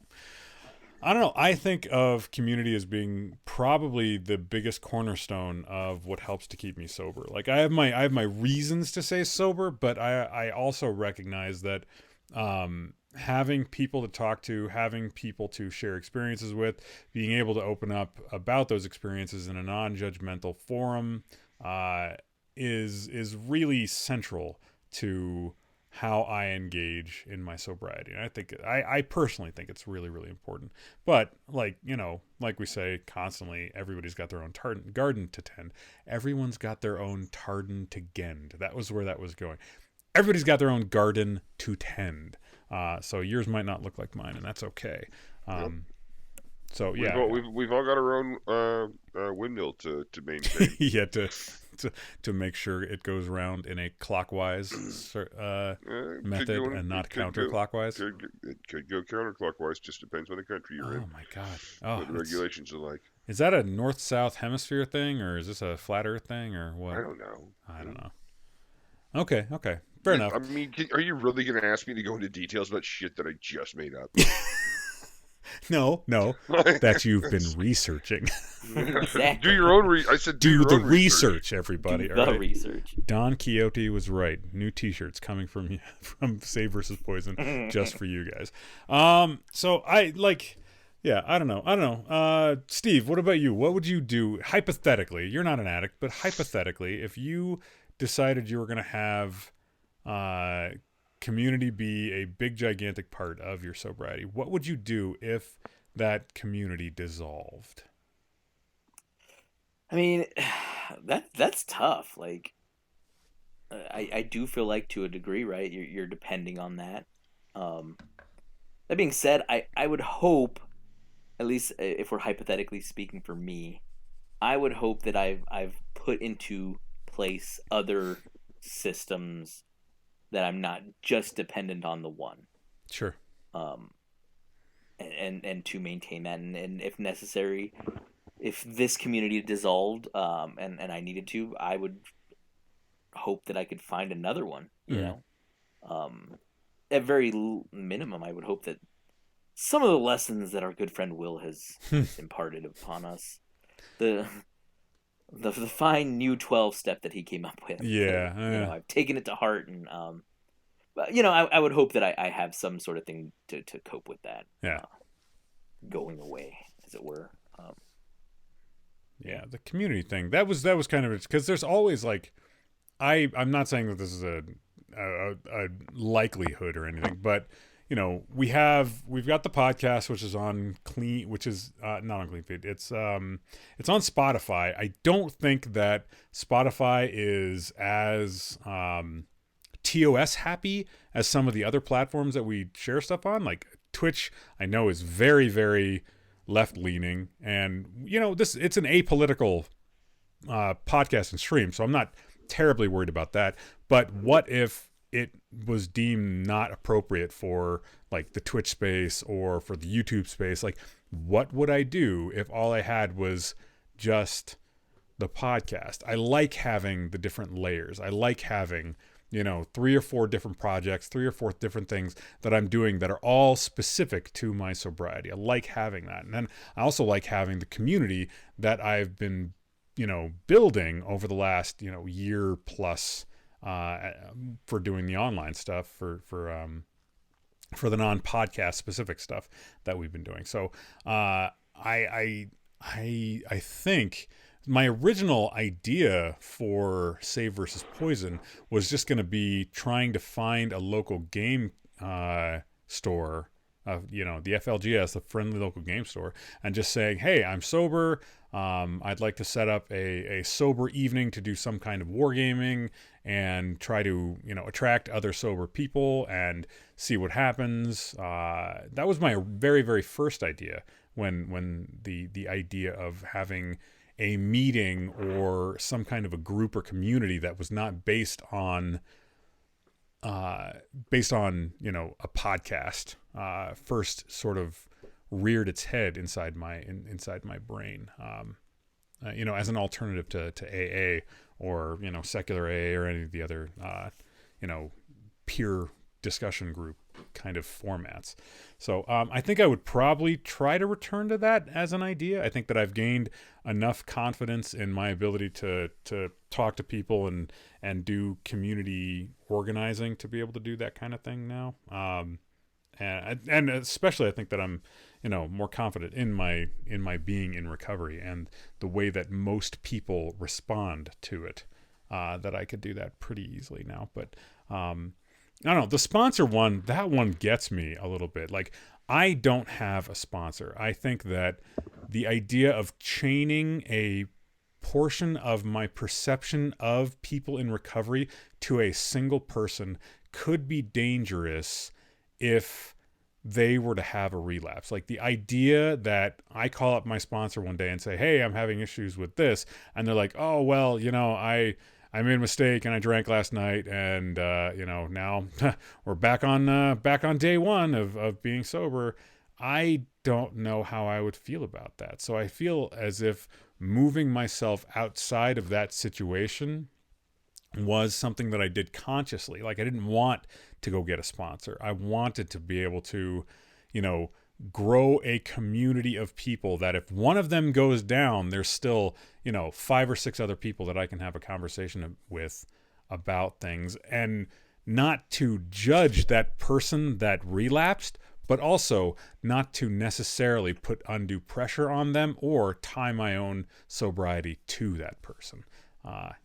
I don't know. I think of community as being probably the biggest cornerstone of what helps to keep me sober. Like I have my reasons to say sober, but I also recognize that having people to talk to, having people to share experiences with, being able to open up about those experiences in a non-judgmental forum is really central to how I engage in my sobriety. And I think I personally think it's really, really important. But like we say constantly, everybody's got their own garden to tend. Everyone's got their own tarden to gend. That was where that was going. Everybody's got their own garden to tend. So yours might not look like mine, and that's okay. So yeah, we've all got our own windmill to maintain. Yeah, to make sure it goes around in a clockwise method and not counterclockwise. It could go counterclockwise. Just depends on the country you're in. Oh my god! What the regulations are like. Is that a north-south hemisphere thing, or is this a flat Earth thing, or what? I don't know. Okay. Fair enough. I mean, are you really going to ask me to go into details about shit that I just made up? No, that you've been researching. Exactly. Do your own research. I said do the research, everybody. Do the research. Don Quixote was right. New T-shirts coming from Save versus Poison just for you guys. So I don't know. Steve, what about you? What would you do hypothetically? You're not an addict, but hypothetically, if you decided you were going to have community be a big gigantic part of your sobriety, what would you do if that community dissolved? I mean, that's tough. Like, I do feel like to a degree, right? You're depending on that. Um, that being said, I would hope, at least if we're hypothetically speaking for me, I would hope that I've put into place other systems that I'm not just dependent on the one. Sure. Um, and to maintain that, and if necessary, if this community dissolved, and I needed to, I would hope that I could find another one. You know, at very minimum, I would hope that some of the lessons that our good friend Will has imparted upon us, the fine new 12 step that he came up with. Yeah, you know, I've taken it to heart, and but you know, I would hope that I have some sort of thing to cope with that. Yeah. Going away, as it were. Yeah, the community thing. That was kind of, because there's always like, I'm not saying that this is a likelihood or anything, but you know, we've got the podcast, which is on Clean, which is not on Clean Feed. It's on Spotify. I don't think that Spotify is as TOS happy as some of the other platforms that we share stuff on. Like Twitch, I know, is very, very left leaning, and you know, it's an apolitical podcast and stream, so I'm not terribly worried about that. But what if it was deemed not appropriate for like the Twitch space or for the YouTube space? Like, what would I do if all I had was just the podcast? I like having the different layers. I like having, you know, 3 or 4 different projects, 3 or 4 different things that I'm doing that are all specific to my sobriety. I like having that. And then I also like having the community that I've been, you know, building over the last, you know, year plus, for doing the online stuff, for the non-podcast specific stuff that we've been doing. So, I think my original idea for Save versus Poison was just going to be trying to find a local game store, you know, the FLGS, the friendly local game store, and just saying, hey, I'm sober. I'd like to set up a sober evening to do some kind of wargaming and try to, you know, attract other sober people and see what happens. That was my very, very first idea when the idea of having a meeting or some kind of a group or community that was not based on, you know, a podcast, first sort of reared its head inside my brain, you know, as an alternative to AA or, you know, secular AA or any of the other, you know, peer discussion group kind of formats. So I think I would probably try to return to that as an idea. I think that I've gained enough confidence in my ability to talk to people and do community organizing to be able to do that kind of thing now. And especially I think that I'm, you know, more confident in my being in recovery and the way that most people respond to it, that I could do that pretty easily now. But I don't know, the sponsor one, that one gets me a little bit. Like, I don't have a sponsor. I think that the idea of chaining a portion of my perception of people in recovery to a single person could be dangerous if they were to have a relapse. Like, the idea that I call up my sponsor one day and say, hey, I'm having issues with this. And they're like, oh, well, you know, I made a mistake and I drank last night, and you know, now we're back on day one of being sober. I don't know how I would feel about that. So I feel as if moving myself outside of that situation was something that I did consciously. Like, I didn't want to go get a sponsor. I wanted to be able to, you know, grow a community of people that if one of them goes down, there's still, you know, 5 or 6 other people that I can have a conversation with about things, and not to judge that person that relapsed, but also not to necessarily put undue pressure on them or tie my own sobriety to that person.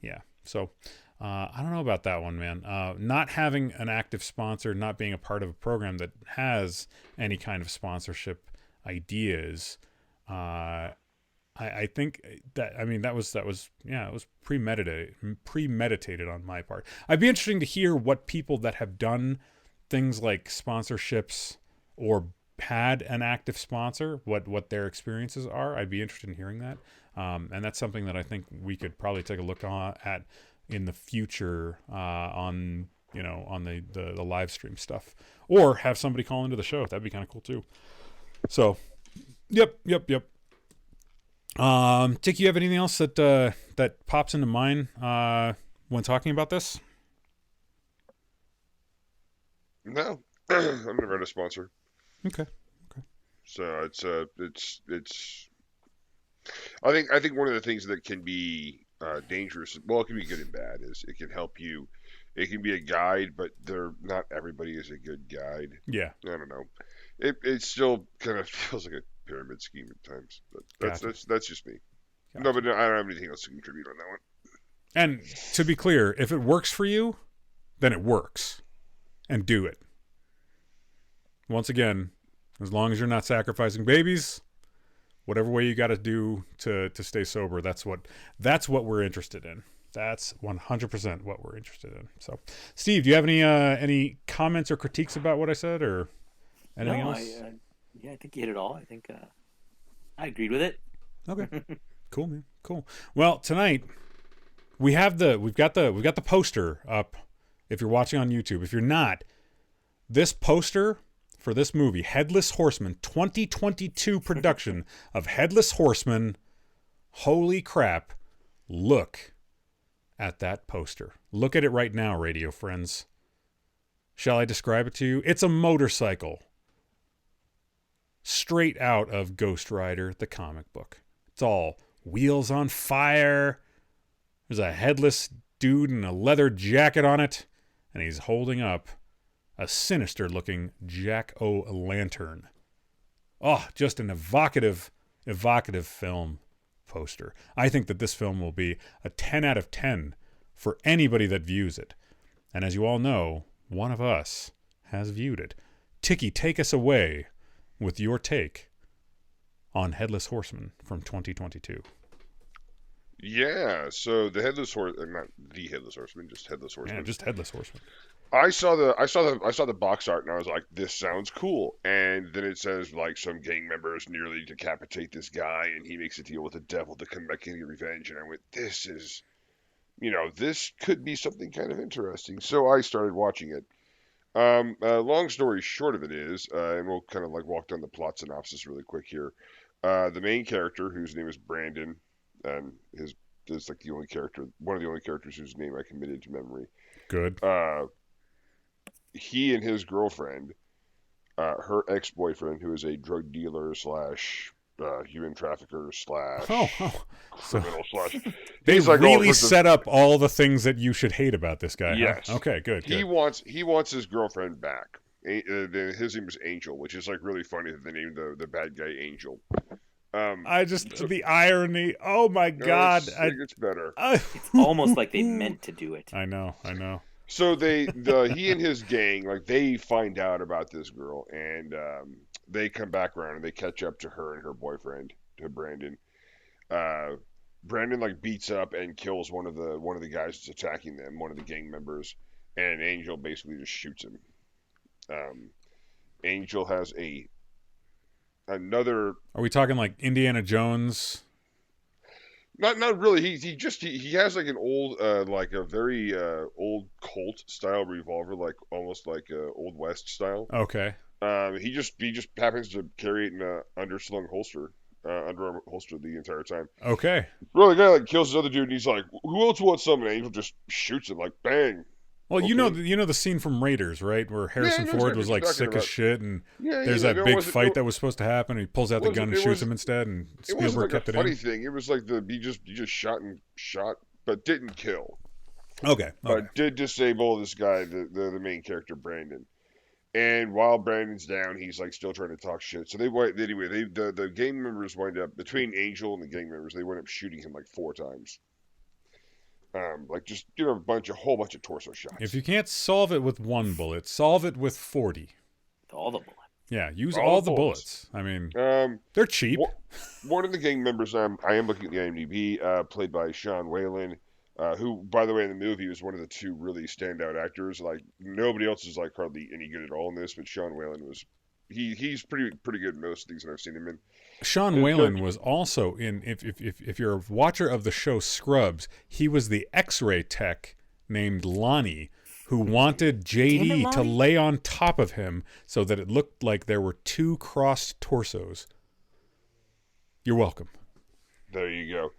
Yeah. So, I don't know about that one, man. Not having an active sponsor, not being a part of a program that has any kind of sponsorship ideas. I think that, I mean, that was it was premeditated on my part. I'd be interesting to hear what people that have done things like sponsorships or had an active sponsor, what their experiences are. I'd be interested in hearing that. And that's something that I think we could probably take a look at in the future on the live stream stuff, or have somebody call into the show. That'd be kind of cool too. So, yep. Tick, you have anything else that pops into mind when talking about this? No, I've never had a sponsor. Okay. So it's. I think one of the things that can be dangerous, well, it can be good and bad, is it can help you. It can be a guide, but not everybody is a good guide. Yeah. I don't know. It still kind of feels like a pyramid scheme at times, but that's just me. Gotcha. No, but I don't have anything else to contribute on that one. And to be clear, if it works for you, then it works, and do it. Once again, as long as you're not sacrificing babies, whatever way you got to do to stay sober, that's what we're interested in. That's 100% what we're interested in. So, Steve, do you have any comments or critiques about what I said, or anything else? I think you hit it all. I think I agreed with it. Okay, cool, man, cool. Well, tonight we've got the poster up. If you're watching on YouTube, if you're not, this poster for this movie, Headless Horseman, 2022 production of Headless Horseman. Holy crap! Look at that poster. Look at it right now, radio friends. Shall I describe it to you? It's a motorcycle. Straight out of Ghost Rider, the comic book. It's all wheels on fire. There's a headless dude in a leather jacket on it, and he's holding up a sinister-looking jack-o'-lantern. Oh, just an evocative film poster. I think that this film will be a 10 out of 10 for anybody that views it. And as you all know, one of us has viewed it. Ticky, take us away with your take on Headless Horseman from 2022. Yeah, so the Headless Horseman, not the Headless Horseman, just Headless Horseman. Yeah, just Headless Horseman. I saw the box art and I was like, this sounds cool. And then it says like some gang members nearly decapitate this guy and he makes a deal with the devil to come back and get revenge. And I went, this could be something kind of interesting. So I started watching it. Long story short of it is, and we'll kind of like walk down the plot synopsis really quick here. The main character, whose name is Brandon, and is like one of the only characters whose name I committed to memory. Good. He and his girlfriend, her ex-boyfriend, who is a drug dealer / human trafficker / criminal / They really set up all the things that you should hate about this guy. Yes. Huh? Okay, good. He wants his girlfriend back. His name is Angel, which is like really funny that they named the bad guy Angel. The irony. Oh my God! It's better. It's almost like they meant to do it. I know. So he and his gang, like, they find out about this girl, and they come back around and they catch up to her and her boyfriend, to Brandon. Brandon like beats up and kills one of the guys that's attacking them, one of the gang members, and Angel basically just shoots him. Angel has another. Are we talking like Indiana Jones? Not really. He has like an old like a very old Colt style revolver, like almost like Old West style. Okay. He just happens to carry it in a underslung holster, underarm holster the entire time. Okay. Well, the guy like kills this other dude, and he's like, "Who else wants some?" And Angel just shoots him like bang. Well, okay. you know the scene from Raiders, right, where Harrison Ford was like sick as shit, and there's that big fight that was supposed to happen. And he pulls out the gun and shoots him instead, and Spielberg kept it in. It wasn't like a funny thing. It was like he just shot, but didn't kill. Okay. But did disable this guy, the main character Brandon. And while Brandon's down, he's like still trying to talk shit. So the gang members wind up, between Angel and the gang members, they wind up shooting him like 4 times. Like just a whole bunch of torso shots. If you can't solve it with 1 bullet, solve it with 40. All the bullets. Yeah, use all the bullets. I mean, they're cheap. One of the gang members, I am looking at the IMDb, played by Sean Whalen, who, by the way, in the movie was one of the two really standout actors. Like, nobody else is like hardly any good at all in this, but Sean Whalen was, he's pretty good in most things that I've seen him in. Sean Whalen was also in, if you're a watcher of the show Scrubs, he was the X-ray tech named Lonnie, who wanted JD to lay on top of him so that it looked like there were two crossed torsos. You're welcome. There you go.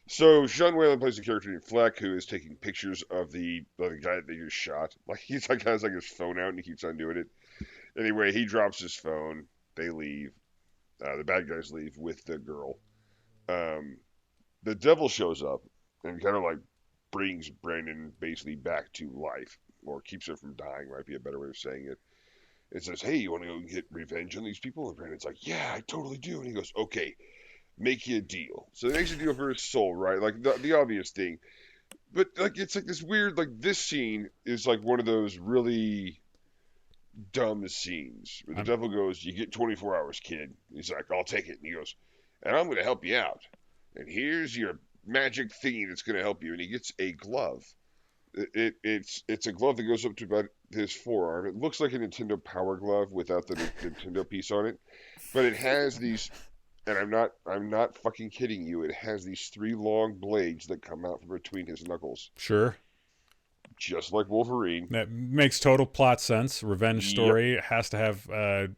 So Sean Whalen plays a character named Fleck, who is taking pictures of the guy that they just shot. Like, he's like has like his phone out and he keeps on doing it. Anyway, he drops his phone. They leave. The bad guys leave with the girl. The devil shows up and kind of like brings Brandon basically back to life, or keeps her from dying, might be a better way of saying it. It says, hey, you want to go get revenge on these people? And Brandon's like, yeah, I totally do. And he goes, okay, make you a deal. So he makes a deal for his soul, right? Like the obvious thing. But like it's like this weird, like this scene is like one of those really dumb scenes where the devil goes, you get 24 hours, kid. He's like, I'll take it. And he goes, and I'm going to help you out. And here's your magic thingy that's going to help you. And he gets a glove. It's a glove that goes up to about his forearm. It looks like a Nintendo Power Glove without the Nintendo piece on it, but it has these, and I'm not fucking kidding you. It has these 3 long blades that come out from between his knuckles. Sure. Just like Wolverine. That makes total plot sense. Revenge story. It has to have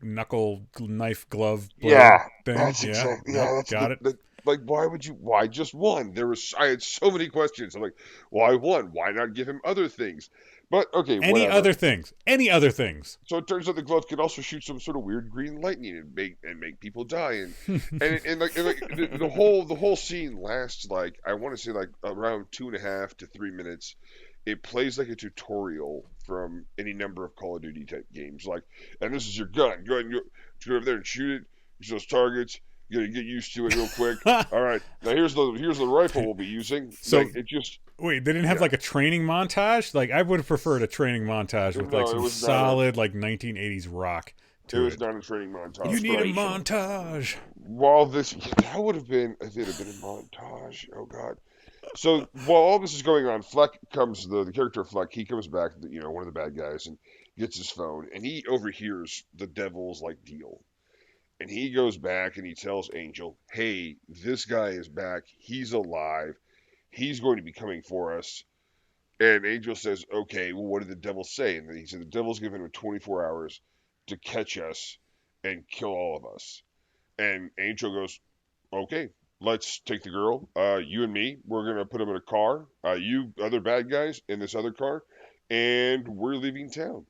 knuckle knife glove blade thing. That's exactly. Yeah, that's got it. Like, why just one? I had so many questions. I'm like, why one? Why not give him other things? But, okay, Any other things. So it turns out the glove can also shoot some sort of weird green lightning and make people die. And the whole scene lasts, like, I want to say, like, around 2.5 to 3 minutes. It plays like a tutorial from any number of Call of Duty type games. Like, and this is your gun. Go ahead and go over there and shoot it. Use those targets. You gotta get used to it real quick. All right, now here's the rifle we'll be using. So like, it just wait, they didn't have like a training montage. Like, I would have preferred a training montage with like some solid like 1980s rock. It was not a training montage. You need a montage. While that would have been if it had been a montage. Oh God. So while all this is going on, Fleck comes the character Fleck. He comes back, one of the bad guys, and gets his phone, and he overhears the devil's like deal. And he goes back and he tells Angel, hey, this guy is back. He's alive. He's going to be coming for us. And Angel says, okay, well, what did the devil say? And then he said, the devil's given him 24 hours to catch us and kill all of us. And Angel goes, okay, let's take the girl. You and me, we're going to put him in a car. You other bad guys in this other car. And we're leaving town.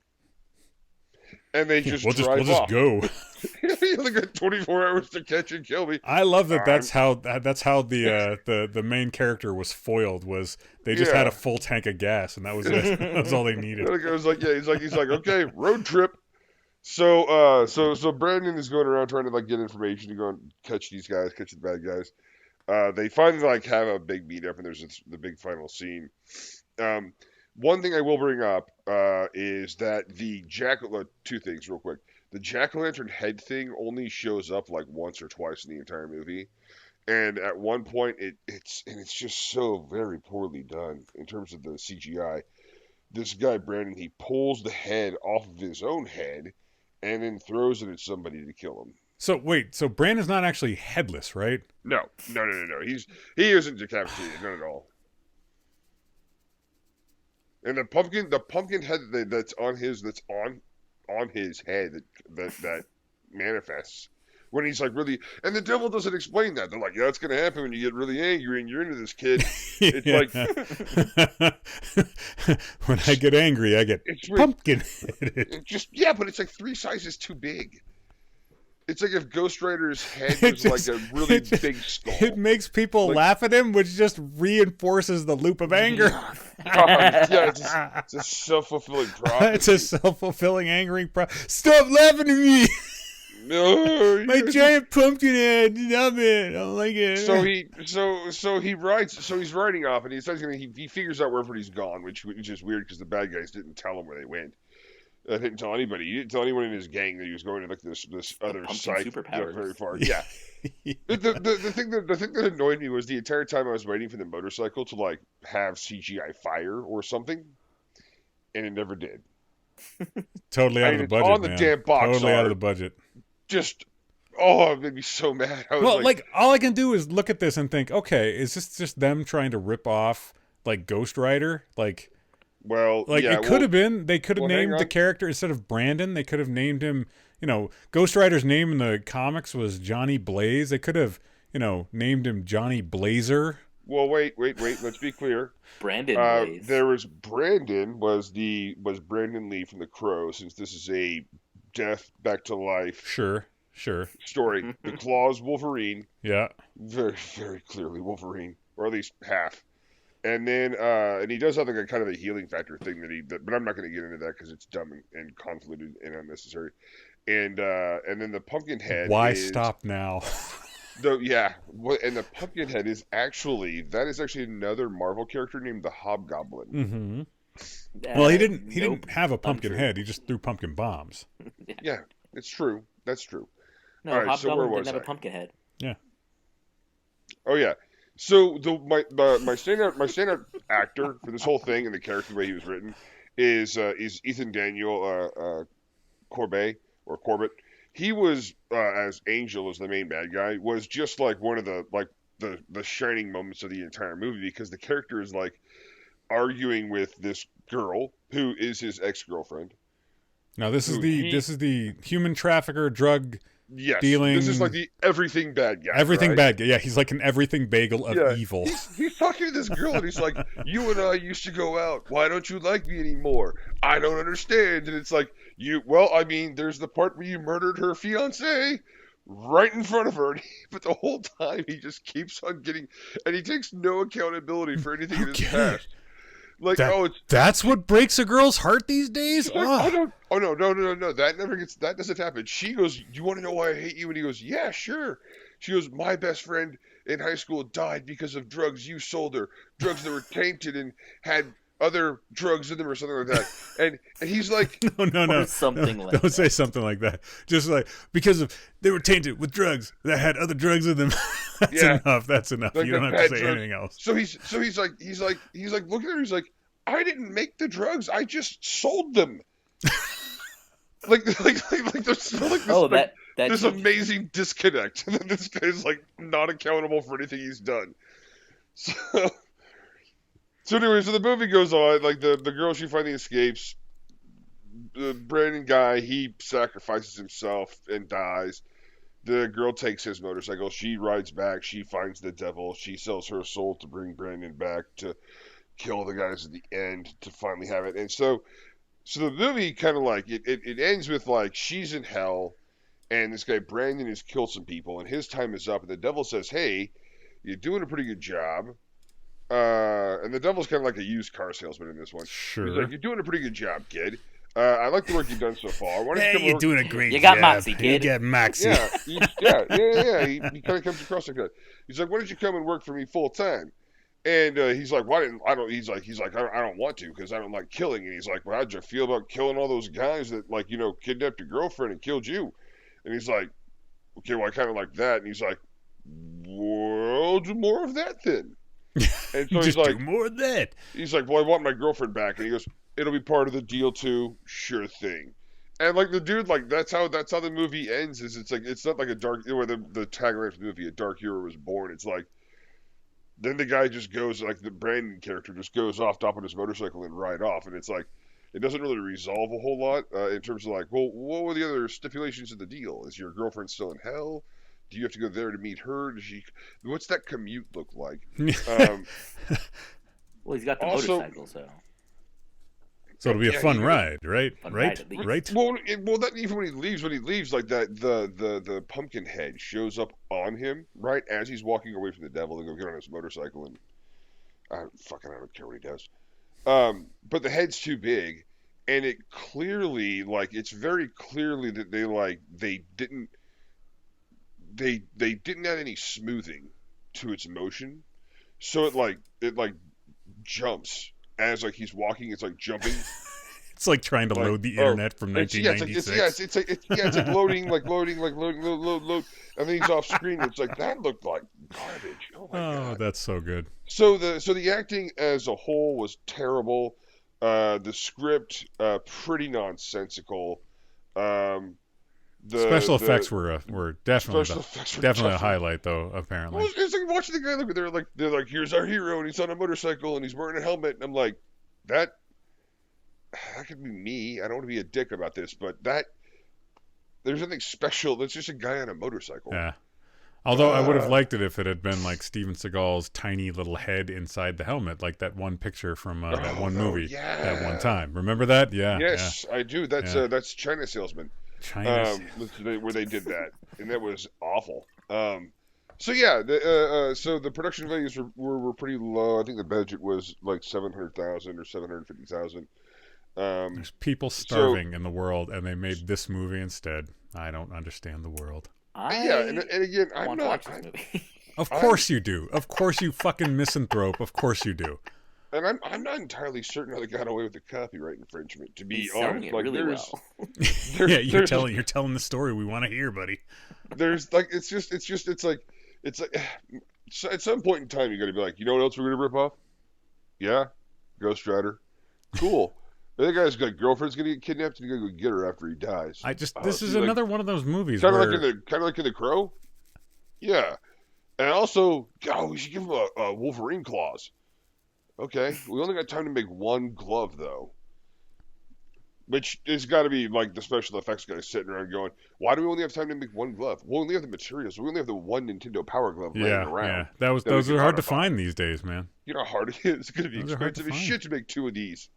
And they just drive off. We'll just go. You only got 24 hours to catch and kill me. I love that. That's how the main character was foiled. Was they just had a full tank of gas and that was it. That was all they needed. It was like he's like okay, road trip. So Brandon is going around trying to like get information to go and catch these guys, catch the bad guys. They finally like have a big meet up and there's the big final scene. One thing I will bring up is that the two things real quick. The jack-o'-lantern head thing only shows up like once or twice in the entire movie, and at one point it's just so very poorly done in terms of the CGI. This guy Brandon, he pulls the head off of his own head and then throws it at somebody to kill him. So wait, so Brandon's not actually headless, right? No. He isn't decapitated, not at all. And the pumpkin head that's on his head that manifests when he's like really, and the devil doesn't explain that. They're like, yeah, that's gonna happen when you get really angry and you're into this kid. It's like when I get angry, I get pumpkin headed. But it's like 3 sizes too big. It's like if Ghost Rider's head was like a really big skull. It makes people laugh at him, which just reinforces the loop of anger. It's a self-fulfilling prophecy. It's a self-fulfilling angering Stop laughing at me! No, my giant pumpkin head. Stop it! I don't like it. So he's riding off, and he figures out wherever he's gone, which is weird because the bad guys didn't tell him where they went. I didn't tell anybody. He didn't tell anyone in his gang that he was going to like this other pumpkin site superpowers. very far. Yeah. The thing that annoyed me was the entire time I was waiting for the motorcycle to like have CGI fire or something, and it never did. Totally out of the budget, on the man. damn box Totally art. out of the budget. Just it made me so mad. I was Well, like all I can do is look at this and think, okay, is this just them trying to rip off like Ghost Rider? Like it could have been. They could have named the character instead of Brandon. They could have named him. You know, Ghost Rider's name in the comics was Johnny Blaze. They could have, named him Johnny Blazer. Well, wait. Let's be clear. Brandon Blaze. There was Brandon was Brandon Lee from The Crow, since this is a death back to life. Sure. Story. The Claw's Wolverine. Yeah. Very, very clearly Wolverine, or at least half. And then, and he does have like a kind of a healing factor thing but I'm not going to get into that because it's dumb and convoluted and unnecessary. And then the Pumpkinhead. Why stop now? And the Pumpkinhead is actually another Marvel character named the Hobgoblin. Mm-hmm. Well, he didn't have a pumpkin head. He just threw pumpkin bombs. Yeah, it's true. That's true. No, right, Hobgoblin didn't have a pumpkin head. Yeah. Oh yeah. So my standout actor for this whole thing and the character the way he was written is Ethan Daniel Corbett. He was as Angel, as the main bad guy, was just like one of the shining moments of the entire movie, because the character is like arguing with this girl who is his ex-girlfriend. Now this is the human trafficker drug. Yes, dealing. This is like the everything bad guy. Everything bad guy. Yeah, he's like an everything bagel of evil. He's talking to this girl and he's like, "You and I used to go out. Why don't you like me anymore? I don't understand." And it's like, there's the part where you murdered her fiance right in front of her, but the whole time he just keeps on and he takes no accountability for anything in his past. Like, that's what breaks a girl's heart these days? Like, no. That doesn't happen. She goes, "Do you want to know why I hate you?" And he goes, "Yeah, sure." She goes, "My best friend in high school died because of drugs you sold her. Drugs that were tainted and had other drugs in them or something like that." And he's like, No. Something like don't say something like that. Just like, because they were tainted with drugs that had other drugs in them. That's enough. Like, you don't have to say anything else. So he's like looking at her, he's like, "I didn't make the drugs, I just sold them." This amazing disconnect. And then this guy's like not accountable for anything he's done. So anyway, so the movie goes on. Like the girl, she finally escapes. The Brandon guy, he sacrifices himself and dies. The girl takes his motorcycle. She rides back. She finds the devil. She sells her soul to bring Brandon back to kill the guys at the end to finally have it. And so the movie kind of like it ends with like she's in hell, and this guy Brandon has killed some people, and his time is up. And the devil says, "Hey, you're doing a pretty good job." And the devil's kind of like a used car salesman in this one. Sure. He's like, "You're doing a pretty good job, kid. I like the work you've done so far. Why don't you're doing a great job. You got Moxie, kid. You got Moxie." Yeah. He kind of comes across like that. He's like, "Why don't you come and work for me full time?" And he's like, I don't want to because I don't like killing. And he's like, "Well, how'd you feel about killing all those guys that kidnapped your girlfriend and killed you?" And he's like, "Okay, well, I kind of like that." And he's like, "Well, do more of that then." And so he's like, "Do more of that." He's like, "Well, I want my girlfriend back." And he goes, "It'll be part of the deal too." "Sure thing." And like the dude, like that's how the movie ends. Is it's like it's not like a dark where the tagline for the movie, "A Dark Hero Was Born." It's like then the guy just goes, like the Brandon character just goes off top of his motorcycle and ride off, and it's like it doesn't really resolve a whole lot in terms of like, well, what were the other stipulations of the deal? Is your girlfriend still in hell? Do you have to go there to meet her? What's that commute look like? Well, he's got the motorcycle, so it'll be a fun ride, right? Right. Well, that even when he leaves, like that, the pumpkin head shows up on him right as he's walking away from the devil to go get on his motorcycle, and I don't care what he does. But the head's too big, and it's very clearly that they didn't add any smoothing to its motion, so it jumps as like he's walking. It's like jumping. It's like trying to load the internet from 1996. It's like loading, load, and then he's off screen. It's like that looked like garbage. Oh my god, that's so good. So the acting as a whole was terrible. The script pretty nonsensical. The special effects were definitely a highlight, though. Apparently, well, it's like watching the guy look. They're like, here's our hero, and he's on a motorcycle, and he's wearing a helmet, and I'm like, that could be me. I don't want to be a dick about this, but there's nothing special. That's just a guy on a motorcycle. Yeah. Although I would have liked it if it had been like Steven Seagal's tiny little head inside the helmet, like that one picture from that one movie that one time. Remember that? Yeah. Yes, I do. That's China Salesman. Where they did that, and that was awful. So the production values were pretty low. I think the budget was like $700,000 or $750,000. There's people starving in the world, and they made this movie instead. I don't understand the world. And again, I'm not. Watch this movie. Of course you do. Of course you fucking misanthrope. Of course you do. And I'm not entirely certain how they got away with the copyright infringement. To be He's honest, like really well. You're telling the story we want to hear, buddy. There's like it's like so at some point in time you got to be like, you know what else we're gonna rip off? Yeah, Ghost Rider. Cool. The other guy's got girlfriend's gonna get kidnapped and you're gonna go get her after he dies. This is another one of those movies kind where of like in the Crow. Yeah, and also, we should give him a Wolverine claws. Okay, we only got time to make one glove though, which has got to be like the special effects guy sitting around going, "Why do we only have time to make one glove? We only have the materials. We only have the one Nintendo Power Glove laying around." Yeah, those are hard to find these days, man. You know how hard it is. It's going to be expensive as shit to make two of these.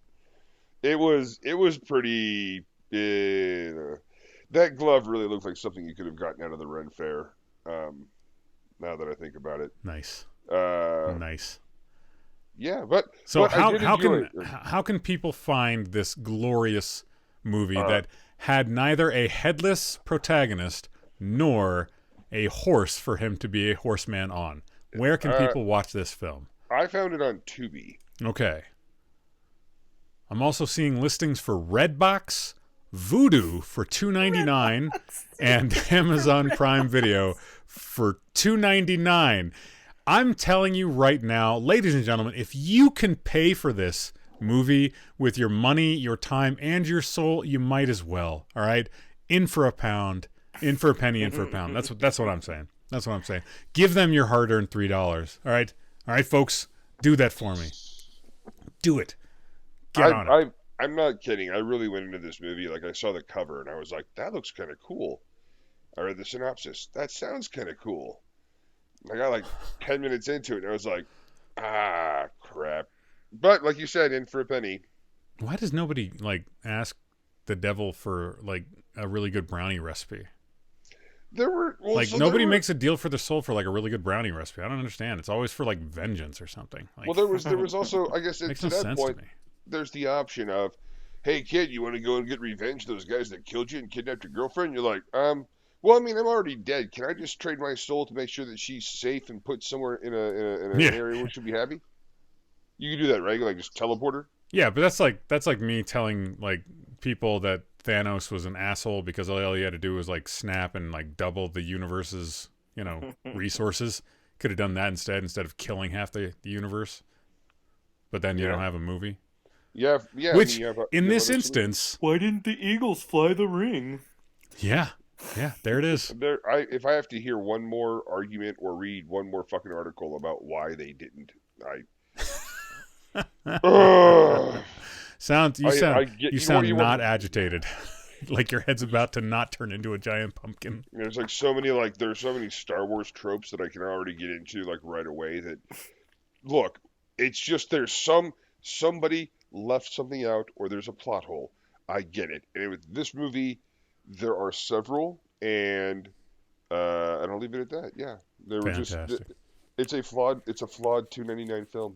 It was pretty. That glove really looked like something you could have gotten out of the Ren Fair. Now that I think about it, nice. Yeah, but so how can people find this glorious movie that had neither a headless protagonist nor a horse for him to be a horseman on? Where can people watch this film? I found it on Tubi. Okay. I'm also seeing listings for Redbox, Vudu for $2.99, and Amazon Prime Video for $2.99. I'm telling you right now, ladies and gentlemen, if you can pay for this movie with your money, your time, and your soul, you might as well. All right, in for a pound, in for a penny, in for a pound. That's what I'm saying. That's what I'm saying. Give them your hard-earned $3. All right, folks, do that for me. Do it. Get on it. I'm not kidding. I really went into this movie, like I saw the cover and I was like, that looks kind of cool. I read the synopsis. That sounds kind of cool. I got like 10 minutes into it and I was like, crap. But like you said, in for a penny. Why does nobody like ask the devil for like a really good brownie recipe? Nobody makes a deal for their soul for like a really good brownie recipe. I don't understand. It's always for like vengeance or something. Like, well, there was also, I guess, to that point, there's the option of, hey kid, you want to go and get revenge those guys that killed you and kidnapped your girlfriend? You're like, well, I mean, I'm already dead. Can I just trade my soul to make sure that she's safe and put somewhere in an area where she'll be happy? You can do that, right? Like just teleport her. Yeah, but that's like me telling like people that Thanos was an asshole because all he had to do was like snap and like double the universe's resources. Could have done that instead of killing half the universe. But then you don't have a movie. Yeah. Which in this instance, why didn't the Eagles fly the ring? Yeah, there it is. If I have to hear one more argument or read one more fucking article about why they didn't, you sound not agitated. Like your head's about to not turn into a giant pumpkin. There's so many Star Wars tropes that I can already get into like right away. That look, it's just there's somebody left something out or there's a plot hole. I get it. And with this movie, there are several, and I'll leave it at that. Yeah, it's a flawed $2.99 film.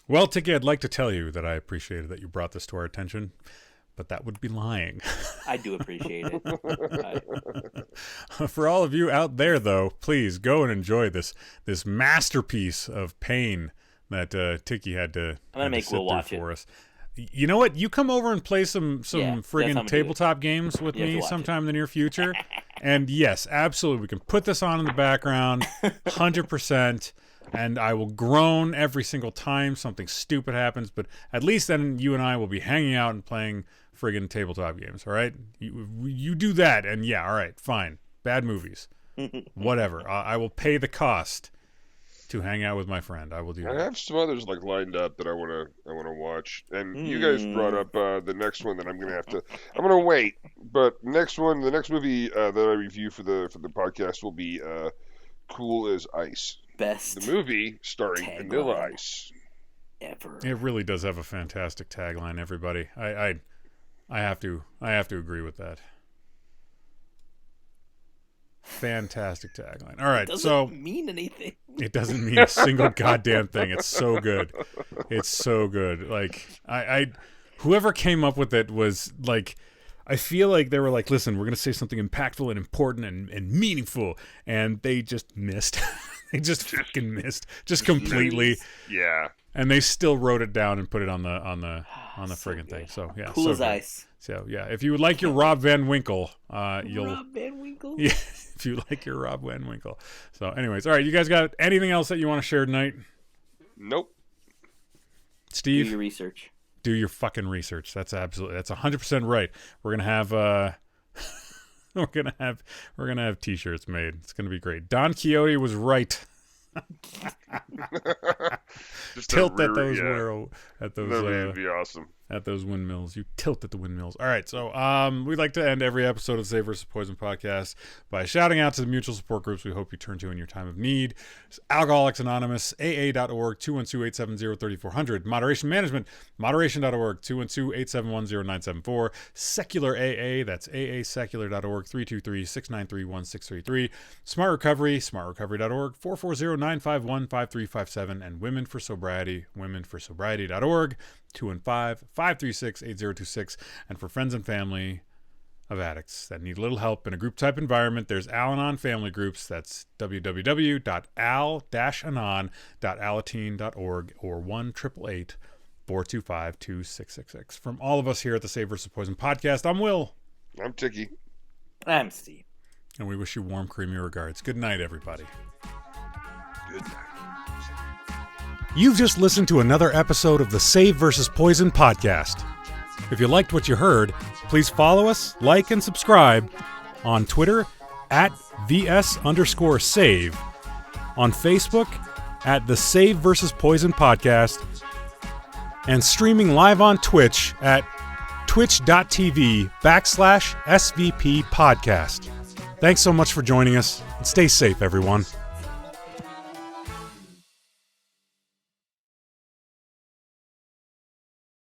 Well, Ticky, I'd like to tell you that I appreciated that you brought this to our attention, but that would be lying. I do appreciate it. For all of you out there, though, please go and enjoy this masterpiece of pain that Ticky had to I'm gonna make Will watch for us. You know what? You come over and play some that's how friggin' I'm tabletop games with You have to me watch sometime in the near future. And yes, absolutely. We can put this on in the background, 100%. And I will groan every single time something stupid happens. But at least then you and I will be hanging out and playing friggin' tabletop games, all right? You do that, and yeah, all right, fine. Bad movies. Whatever. I will pay the cost to hang out with my friend. I will do that. I have some others like lined up that I wanna watch, and you guys brought up the next one that I'm gonna wait. But the next movie that I review for the podcast will be Cool as Ice. Best The movie starring tagline Vanilla Ice. ever. It really does have a fantastic tagline, everybody. I have to agree with that. Fantastic tagline. All right, Doesn't mean anything. It doesn't mean a single goddamn thing. It's so good. It's so good. Like I whoever came up with it was like, I feel like they were like, listen, we're gonna say something impactful and important and meaningful, and they just missed. They just fucking missed, just completely. Yeah. And they still wrote it down and put it on the friggin' thing. So yeah, Cool so as good. Ice. So yeah, if you would like your Rob Van Winkle, you'll. Rob Van Winkle. Yeah, if you like your Rob Van Winkle. So, anyways, all right, you guys got anything else that you want to share tonight? Nope. Steve, Do your research. do your fucking research. That's 100% right. We're gonna have we're gonna have t-shirts made. It's gonna be great. Don Quixote was right. Just Tilt at those That would be awesome. at those windmills. You tilt at the windmills. All right, so we'd like to end every episode of the Save vs. Poison podcast by shouting out to the mutual support groups we hope you turn to in your time of need. It's Alcoholics Anonymous, AA.org, 212-870-3400. Moderation Management, moderation.org, 212-871-0974. Secular AA, that's aasecular.org, 323-693-1633. Smart Recovery, smartrecovery.org, 440-951-5357. And Women for Sobriety, womenforsobriety.org, 215-536-8026. And for friends and family of addicts that need a little help in a group type environment, there's Al-Anon family groups. That's www.al-anon.alateen.org or 1-888-425-2666. From all of us here at the Save vs. Poison podcast, I'm Will. I'm Ticky. I'm Steve. And we wish you warm, creamy regards. Good night, everybody. Good night. You've just listened to another episode of the Save vs. Poison podcast. If you liked what you heard, please follow us, like, and subscribe on Twitter at @VS_save, on Facebook at the Save vs. Poison podcast, and streaming live on Twitch at twitch.tv/SVP podcast. Thanks so much for joining us, and stay safe, everyone.